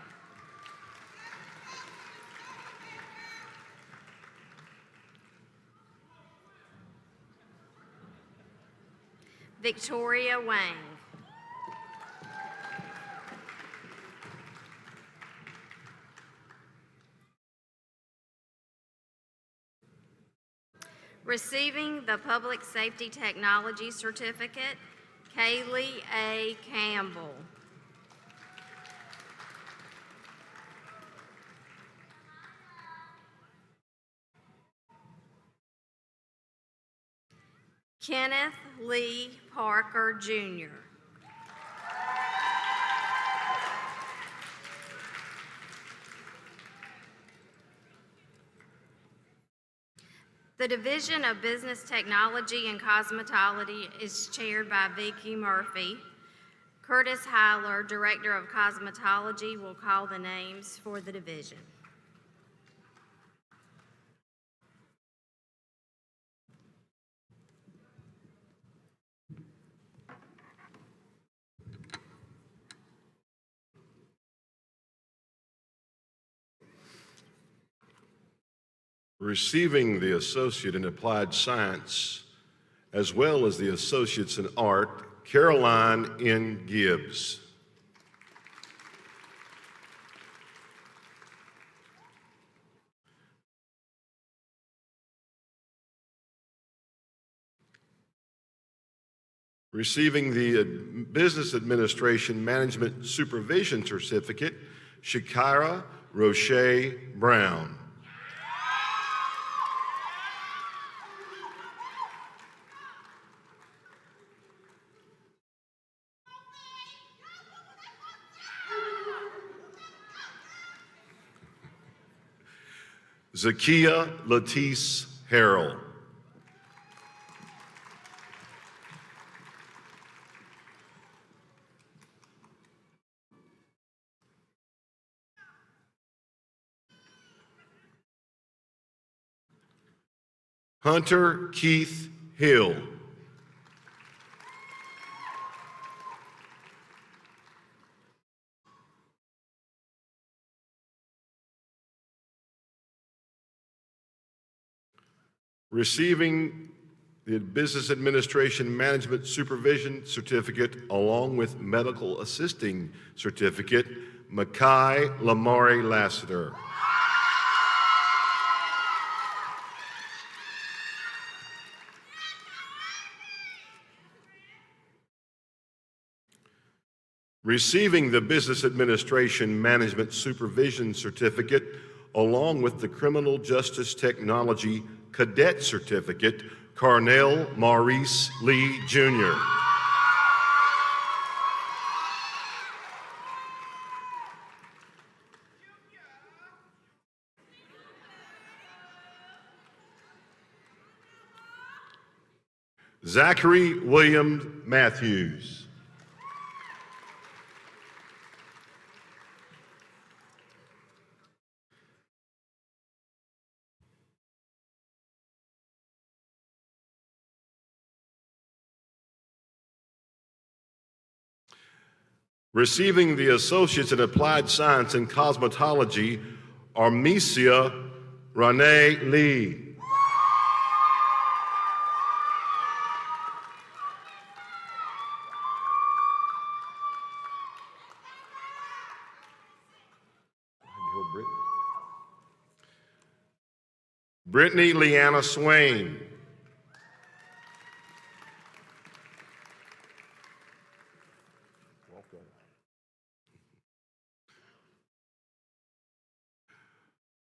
Victoria Wang. Receiving the Public Safety Technology Certificate, Kaylee A. Campbell. Kenneth Lee Parker, Jr. The Division of Business Technology and Cosmetology is chaired by Vicki Murphy. Curtis Heiler, Director of Cosmetology, will call the names for the division. Receiving the Associate in Applied Science, as well as the Associates in Art, Caroline N. Gibbs. Receiving the Business Administration Management Supervision Certificate, Shakira Roche Brown. Zakia Latisse Harrell. Hunter Keith Hill. Receiving the Business Administration Management Supervision Certificate along with Medical Assisting Certificate, Makai Lamari Lassiter. Receiving the Business Administration Management Supervision Certificate along with the Criminal Justice Technology Cadet Certificate, Carnell Maurice Lee, Jr. Zachary William Matthews. Receiving the Associates in Applied Science and Cosmetology, Armesia Renee Lee. Brittany Leanna Swain.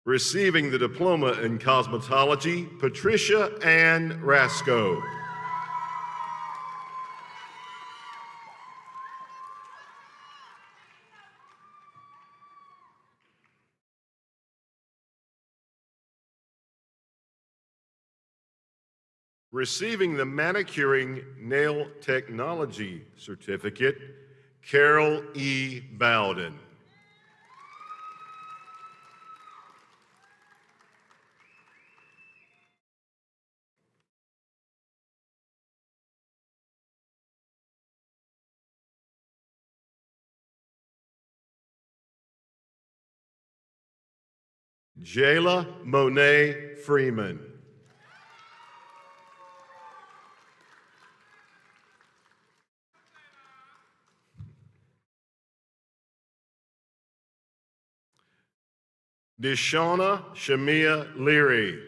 Receiving the Diploma in Cosmetology, Patricia Ann Rasco. Receiving the Manicuring Nail Technology Certificate, Carol E. Bowden. Jayla Monet Freeman. Deshauna Shamia Leary.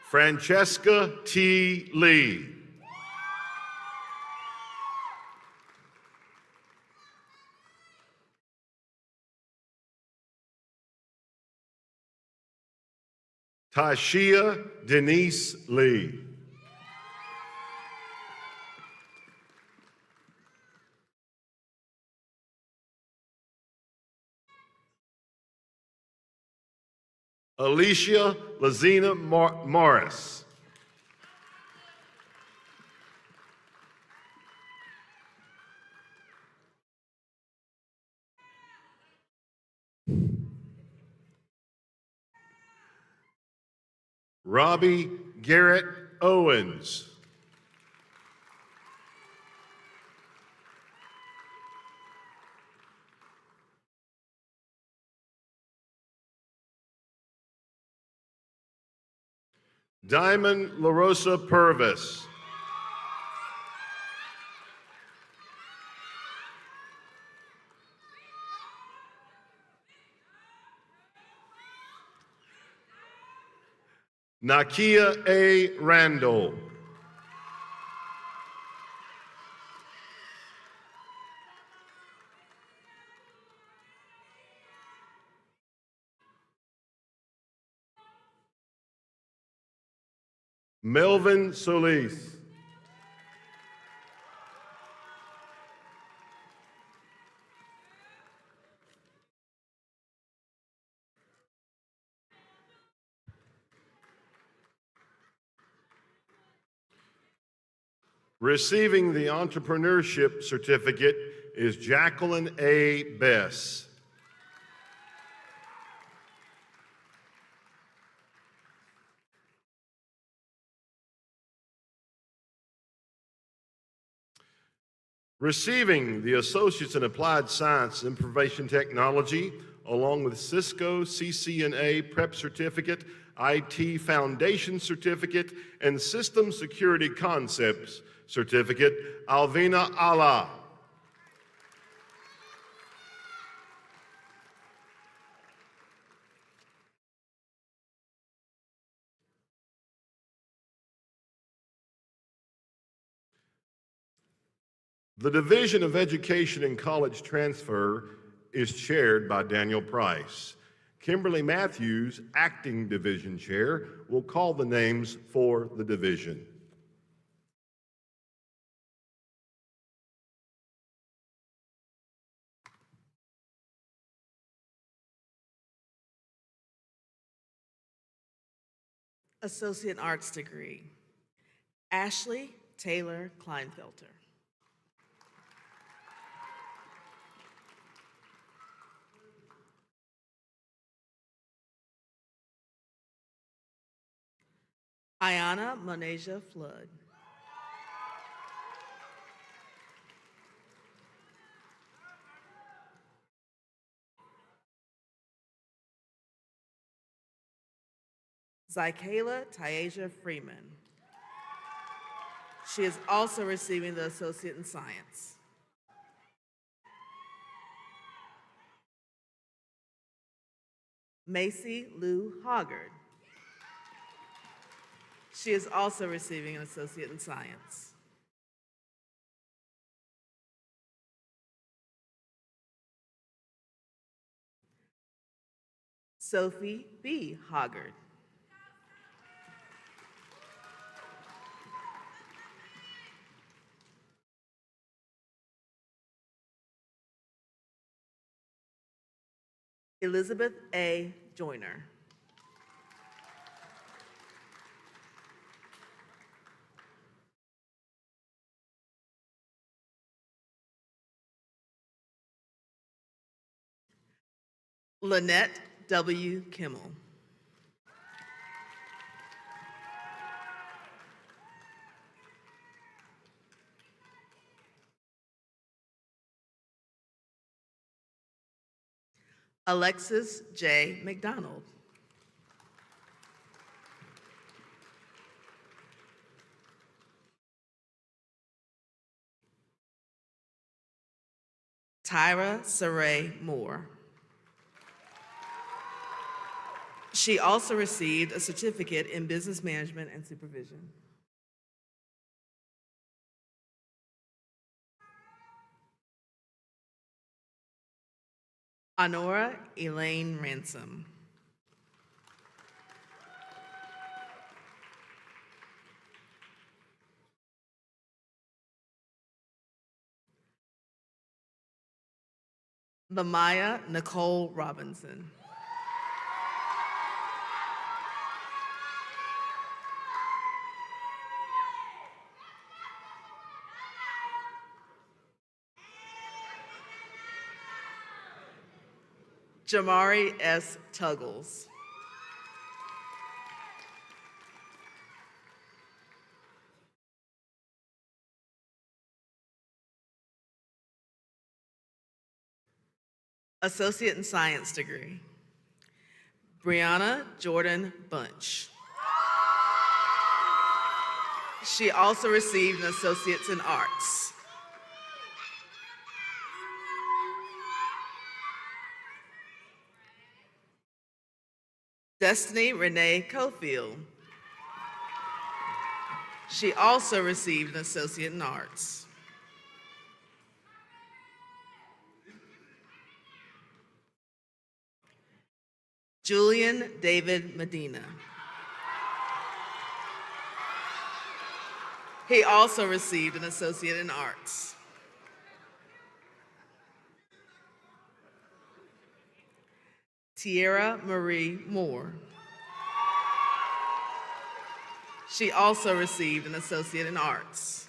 Francesca T. Lee. Tashia Denise Lee. Alicia Lazina Morris. Robbie Garrett Owens. Diamond LaRosa Purvis. Nakia A. Randall. Melvin Solis. Receiving the entrepreneurship certificate is Jacqueline A. Bess. Receiving the Associates in Applied Science and Information Technology, along with Cisco CCNA Prep Certificate, IT Foundation Certificate, and System Security Concepts Certificate, Alvina Allah. The Division of Education and College Transfer is chaired by Daniel Price. Kimberly Matthews, acting division chair, will call the names for the division. Associate Arts degree, Ashley Taylor Kleinfelter. Ayana Monasia Flood. Zykayla Tyasia Freeman. She is also receiving the Associate in Science. Macy Lou Hoggard. She is also receiving an Associate in Science. Sophie B. Hoggard. Elizabeth A. Joyner. Lynette W. Kimmel. Alexis J. McDonald. Tyra Saray Moore. She also received a certificate in business management and supervision. Honora Elaine Ransom. Lamaya Nicole Robinson. Jamari S. Tuggles. Associate in Science degree. Brianna Jordan Bunch. She also received an Associate's in Arts. Destiny Renee Cofield. She also received an Associate in Arts. Julian David Medina. He also received an Associate in Arts. Tierra Marie Moore. She also received an Associate in Arts.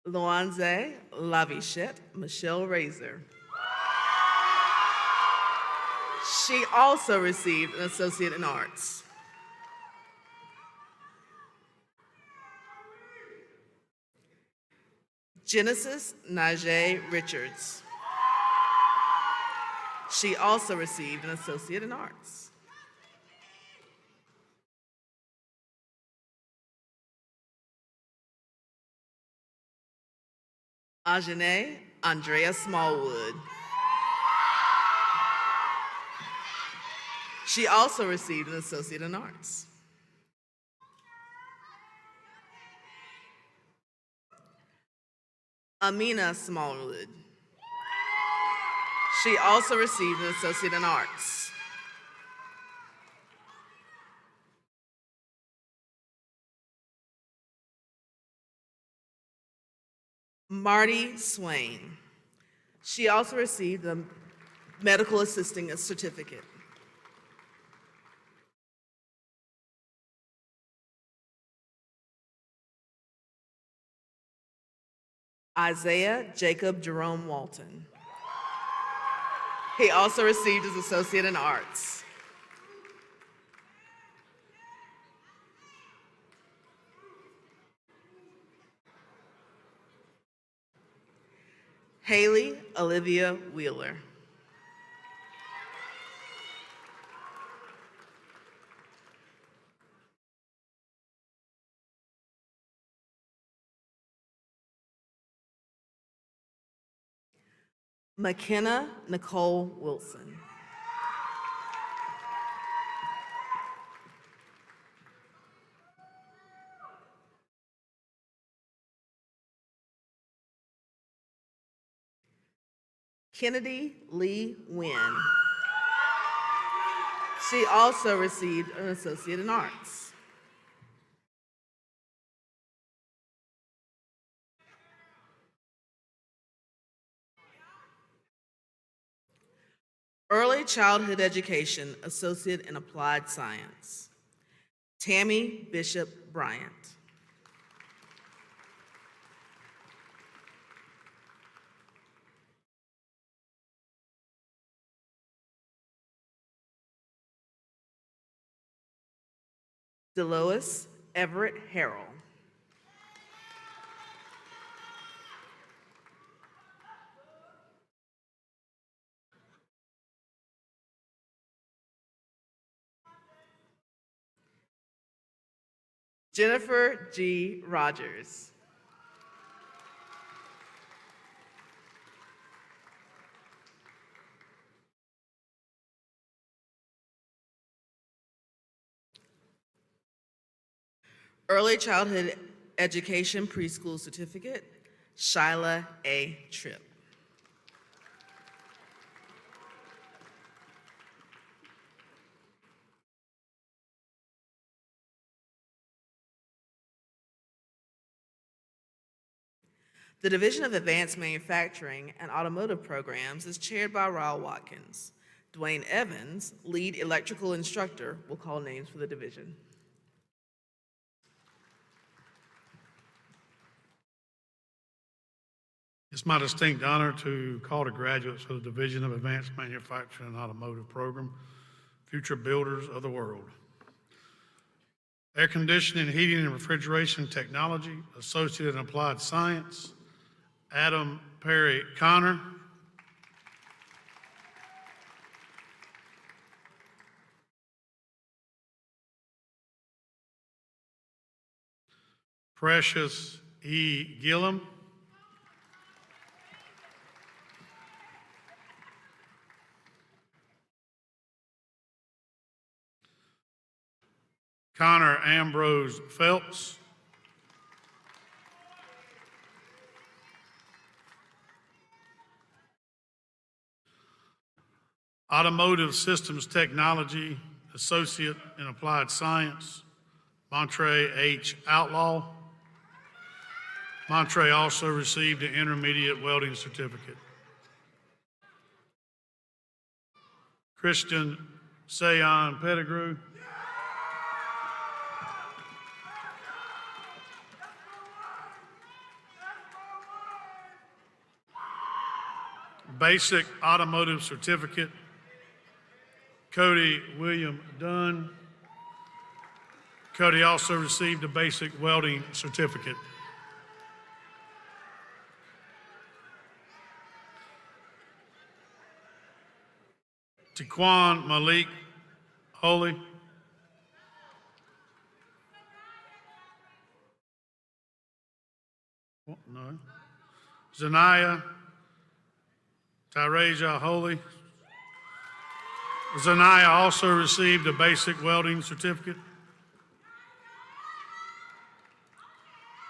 Luanze Lavichette Michelle Razor. She also received an Associate in Arts. Genesis Najee Richards. She also received an Associate in Arts. Ajane Andrea Smallwood. She also received an Associate in Arts. Amina Smallwood. She also received an Associate in Arts. Marty Swain. She also received the Medical Assisting Certificate. Isaiah Jacob Jerome Walton. He also received his Associate in Arts. Haley Olivia Wheeler. McKenna Nicole Wilson. Kennedy Lee Wynn. She also received an Associate in Arts. Early Childhood Education, Associate in Applied Science. Tammy Bishop Bryant. Delois Everett Harrell. Jennifer G. Rogers. Early Childhood Education Preschool Certificate, Shyla A. Tripp. The Division of Advanced Manufacturing and Automotive Programs is chaired by Raul Watkins. Dwayne Evans, lead electrical instructor, will call names for the division. It's my distinct honor to call the graduates of the Division of Advanced Manufacturing and Automotive Program, future builders of the world. Air Conditioning, Heating, and Refrigeration Technology, Associate in Applied Science, Adam Perry Connor. Precious E. Gillum. Connor Ambrose Phelps. Automotive Systems Technology, Associate in Applied Science, Montre H. Outlaw. Montre also received an intermediate welding certificate. Christian Sayon Pettigrew. Basic Automotive Certificate, Cody William Dunn. Cody also received a basic welding certificate. Taquan Malik Holy. Oh, no. Zanaya Tyrasia Holy. Zanaya also received a basic welding certificate.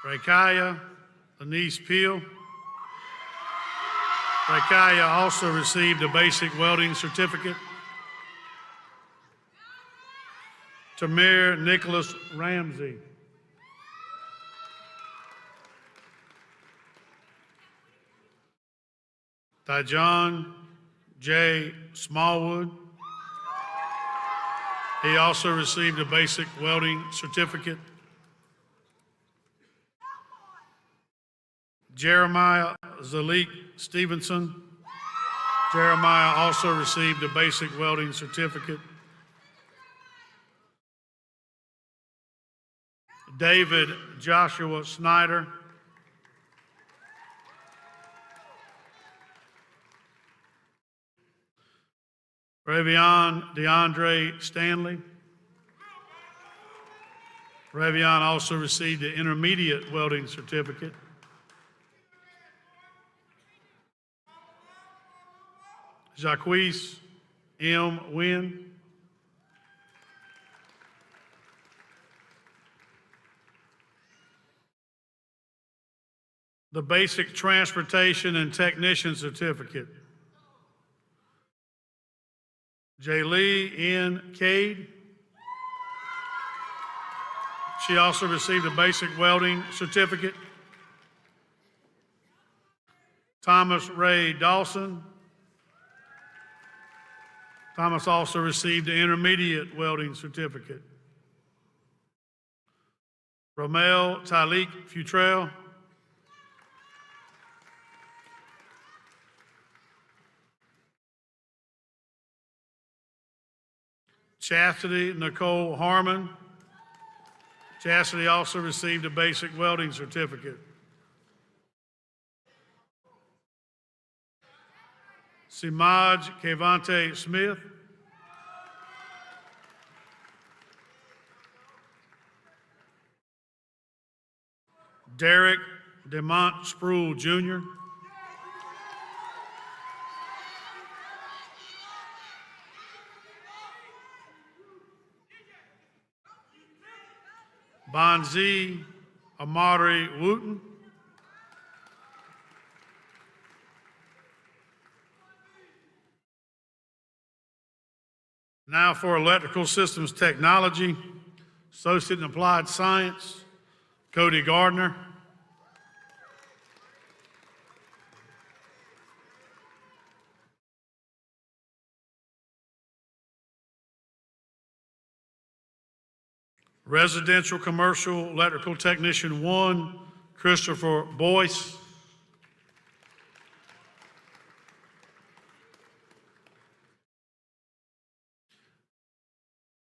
Rakaya Denise Peel. Rakaya also received a basic welding certificate. Tamir Nicholas Ramsey. Tyjon J. Smallwood. He also received a basic welding certificate. Jeremiah Zalik Stevenson. Jeremiah also received a basic welding certificate. David Joshua Snyder. Ravion DeAndre Stanley. Ravion also received an intermediate welding certificate. Jacquees M. Wynn. The Basic Transportation and Technician Certificate. Jaylee N. Cade. She also received a basic welding certificate. Thomas Ray Dawson. Thomas also received an intermediate welding certificate. Romel Talik Futrell. Chastity Nicole Harmon. Chastity also received a basic welding certificate. Simaj Kevante Smith. Derek DeMont Sproul, Jr. Bonzi Amari Wooten. Now for Electrical Systems Technology, Associate in Applied Science, Cody Gardner. Residential Commercial Electrical Technician 1, Christopher Boyce.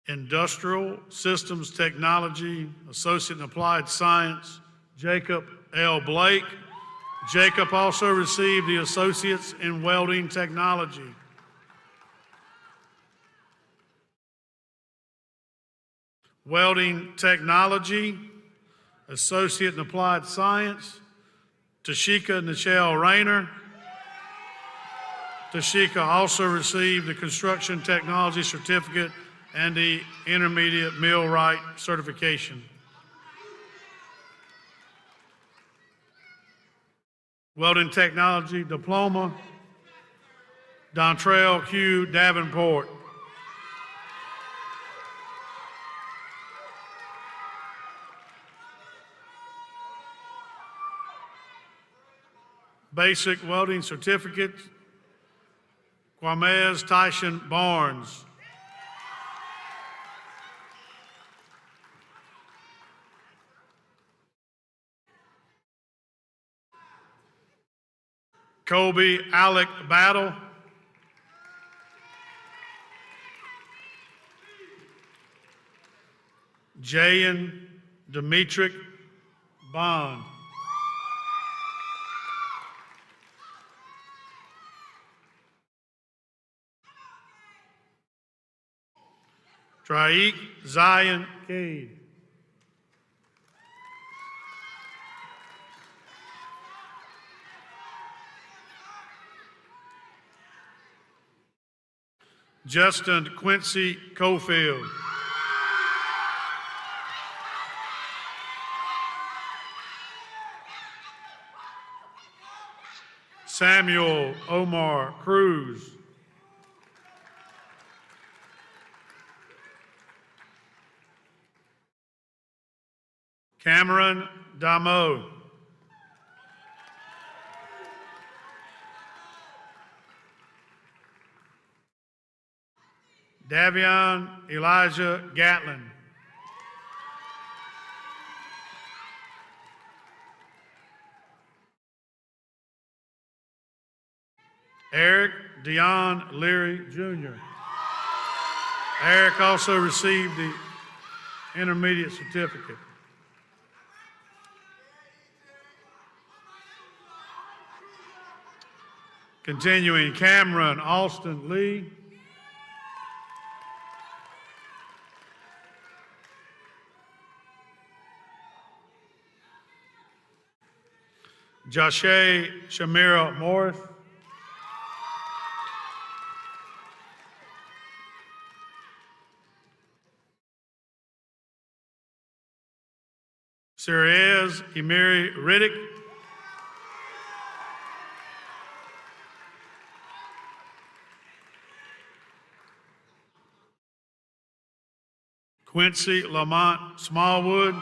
Industrial Systems Technology, Associate in Applied Science, Jacob L. Blake. Jacob also received the Associates in Welding Technology. Welding Technology, Associate in Applied Science, Tashika Nichelle Rayner. Tashika also received the Construction Technology Certificate and the Intermediate Millwright Certification. Welding Technology Diploma, Dontrell Q. Davenport. Basic Welding Certificate, Kwamez Tyson Barnes. Kobe Alec Battle. Jayan Demetric Bond. Traik Zion Cade. Justin Quincy Cofield. Samuel Omar Cruz. Cameron Damo. Davion Elijah Gatlin. Eric Dion Leary, Jr. Eric also received the intermediate certificate. Continuing, Cameron Austin Lee. Joshe Shamira Morris. Siriez Emiri Riddick. Quincy Lamont Smallwood.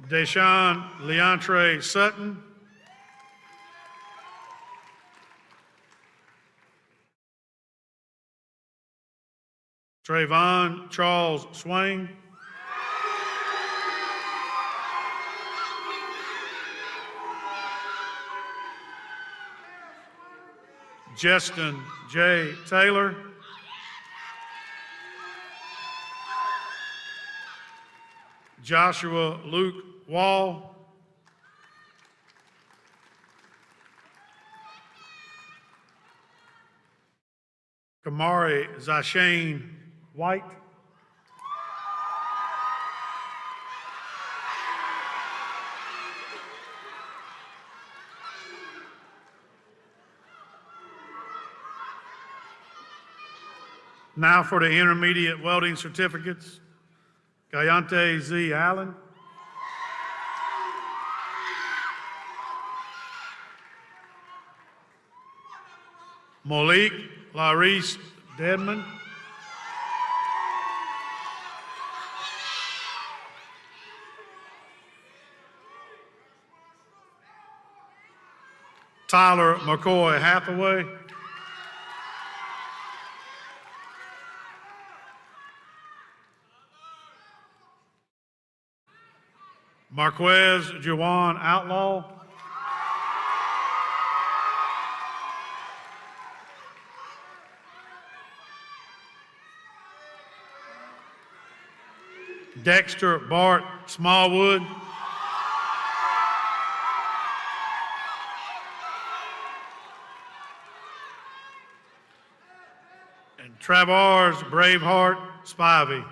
Deshaun Leantre Sutton. Trayvon Charles Swain. Justin J. Taylor, Joshua Luke Wall, Kamari Zashane White, now for the intermediate welding certificates, Gayante Z. Allen, Malik Laurice Dedman, Tyler McCoy Hathaway, Marquez Juwan Outlaw, Dexter Bart Smallwood, and Travers Braveheart Spivey.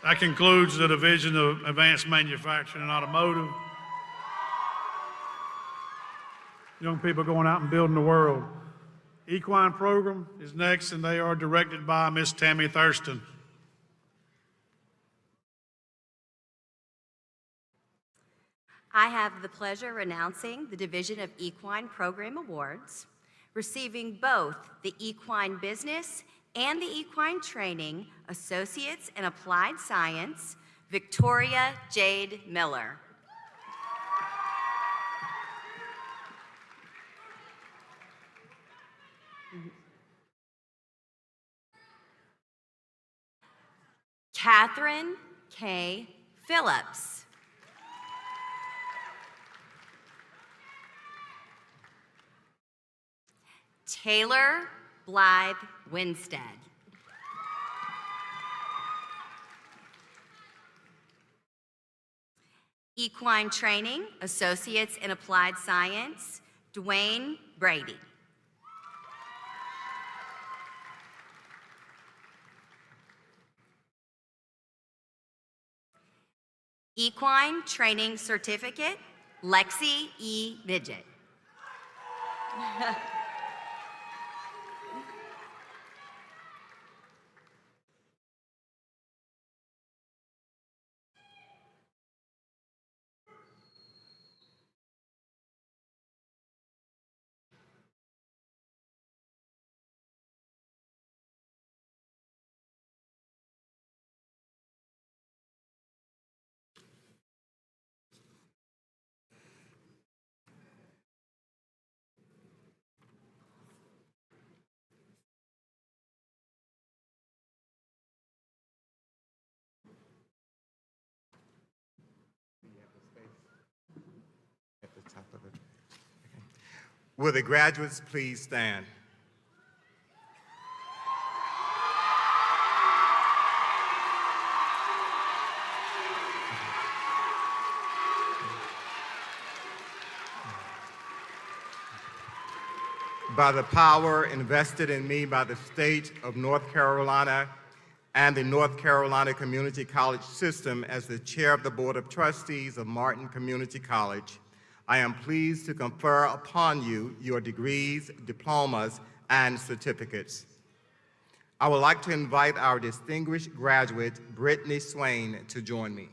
That concludes the Division of Advanced Manufacturing and Automotive. Young people going out and building the world. Equine program is next, and they are directed by Miss Tammy Thurston. I have the pleasure of announcing the Division of Equine Program Awards, receiving both the Equine Business and the Equine Training Associates in Applied Science, Victoria Jade Miller. Catherine K. Phillips. Taylor Blythe Winstead. Equine Training, Associates in Applied Science, Dwayne Brady. Equine Training Certificate, Lexi E. Midget. At the top of it. Okay. Will the graduates please stand? By the power invested in me by the state of North Carolina and the North Carolina Community College System as the chair of the Board of Trustees of Martin Community College, I am pleased to confer upon you your degrees, diplomas, and certificates. I would like to invite our distinguished graduate, Brittany Swain, to join me.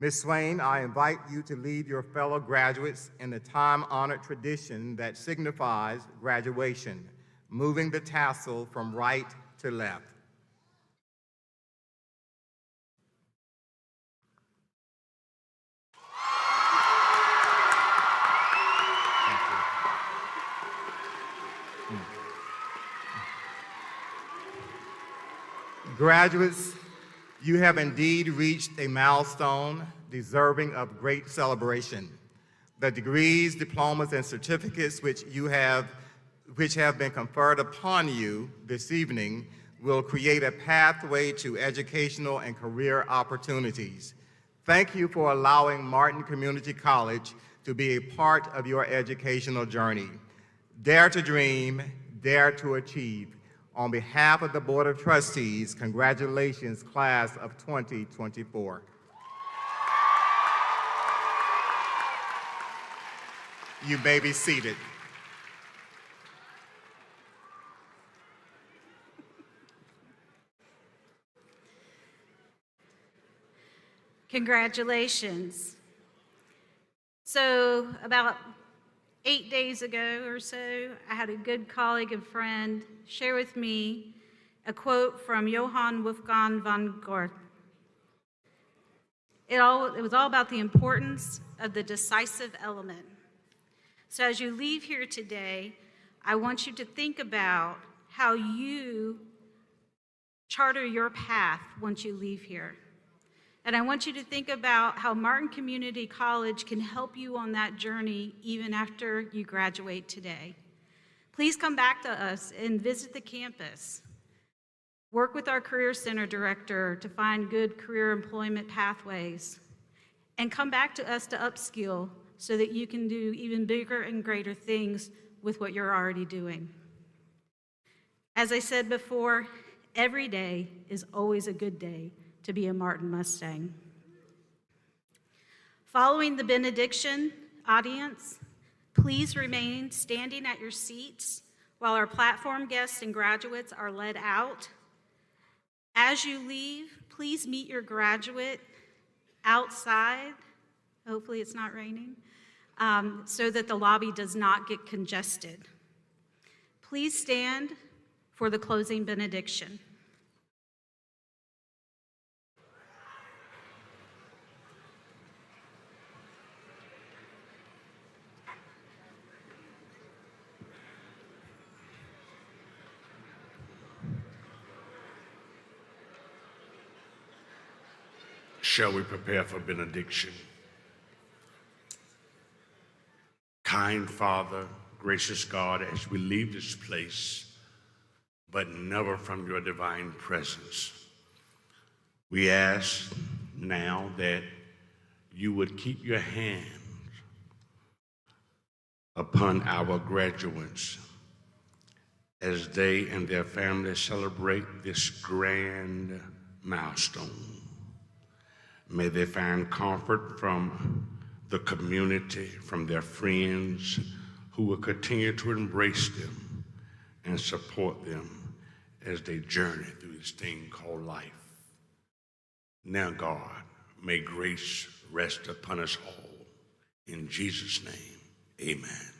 Ms. Swain, I invite you to lead your fellow graduates in the time-honored tradition that signifies graduation, moving the tassel from right to left. Graduates, You have indeed reached a milestone deserving of great celebration. The degrees, diplomas, and certificates which have been conferred upon you this evening will create a pathway to educational and career opportunities. Thank you for allowing Martin Community College to be a part of your educational journey. Dare to dream, dare to achieve. On behalf of the Board of Trustees, congratulations, class of 2024. You may be seated. Congratulations. So about 8 days ago or so, I had a good colleague and friend share with me a quote from Johann Wolfgang von Goethe. It was all about the importance of the decisive element. So as you leave here today, I want you to think about how you charter your path once you leave here. And I want you to think about how Martin Community College can help you on that journey even after you graduate today. Please come back to us and visit the campus. Work with our Career Center director to find good career employment pathways. And come back to us to upskill so that you can do even bigger and greater things with what you're already doing. As I said before, every day is always a good day to be a Martin Mustang. Following the benediction, audience, please remain standing at your seats while our platform guests and graduates are led out. As you leave, please meet your graduate outside, hopefully it's not raining, so that the lobby does not get congested. Please stand for the closing benediction. Shall we prepare for benediction? Kind Father, gracious God, as we leave this place, but never from your divine presence, we ask now that you would keep your hand upon our graduates as they and their families celebrate this grand milestone. May they find comfort from the community, from their friends who will continue to embrace them and support them as they journey through this thing called life. Now, God, may grace rest upon us all. In Jesus' name, amen.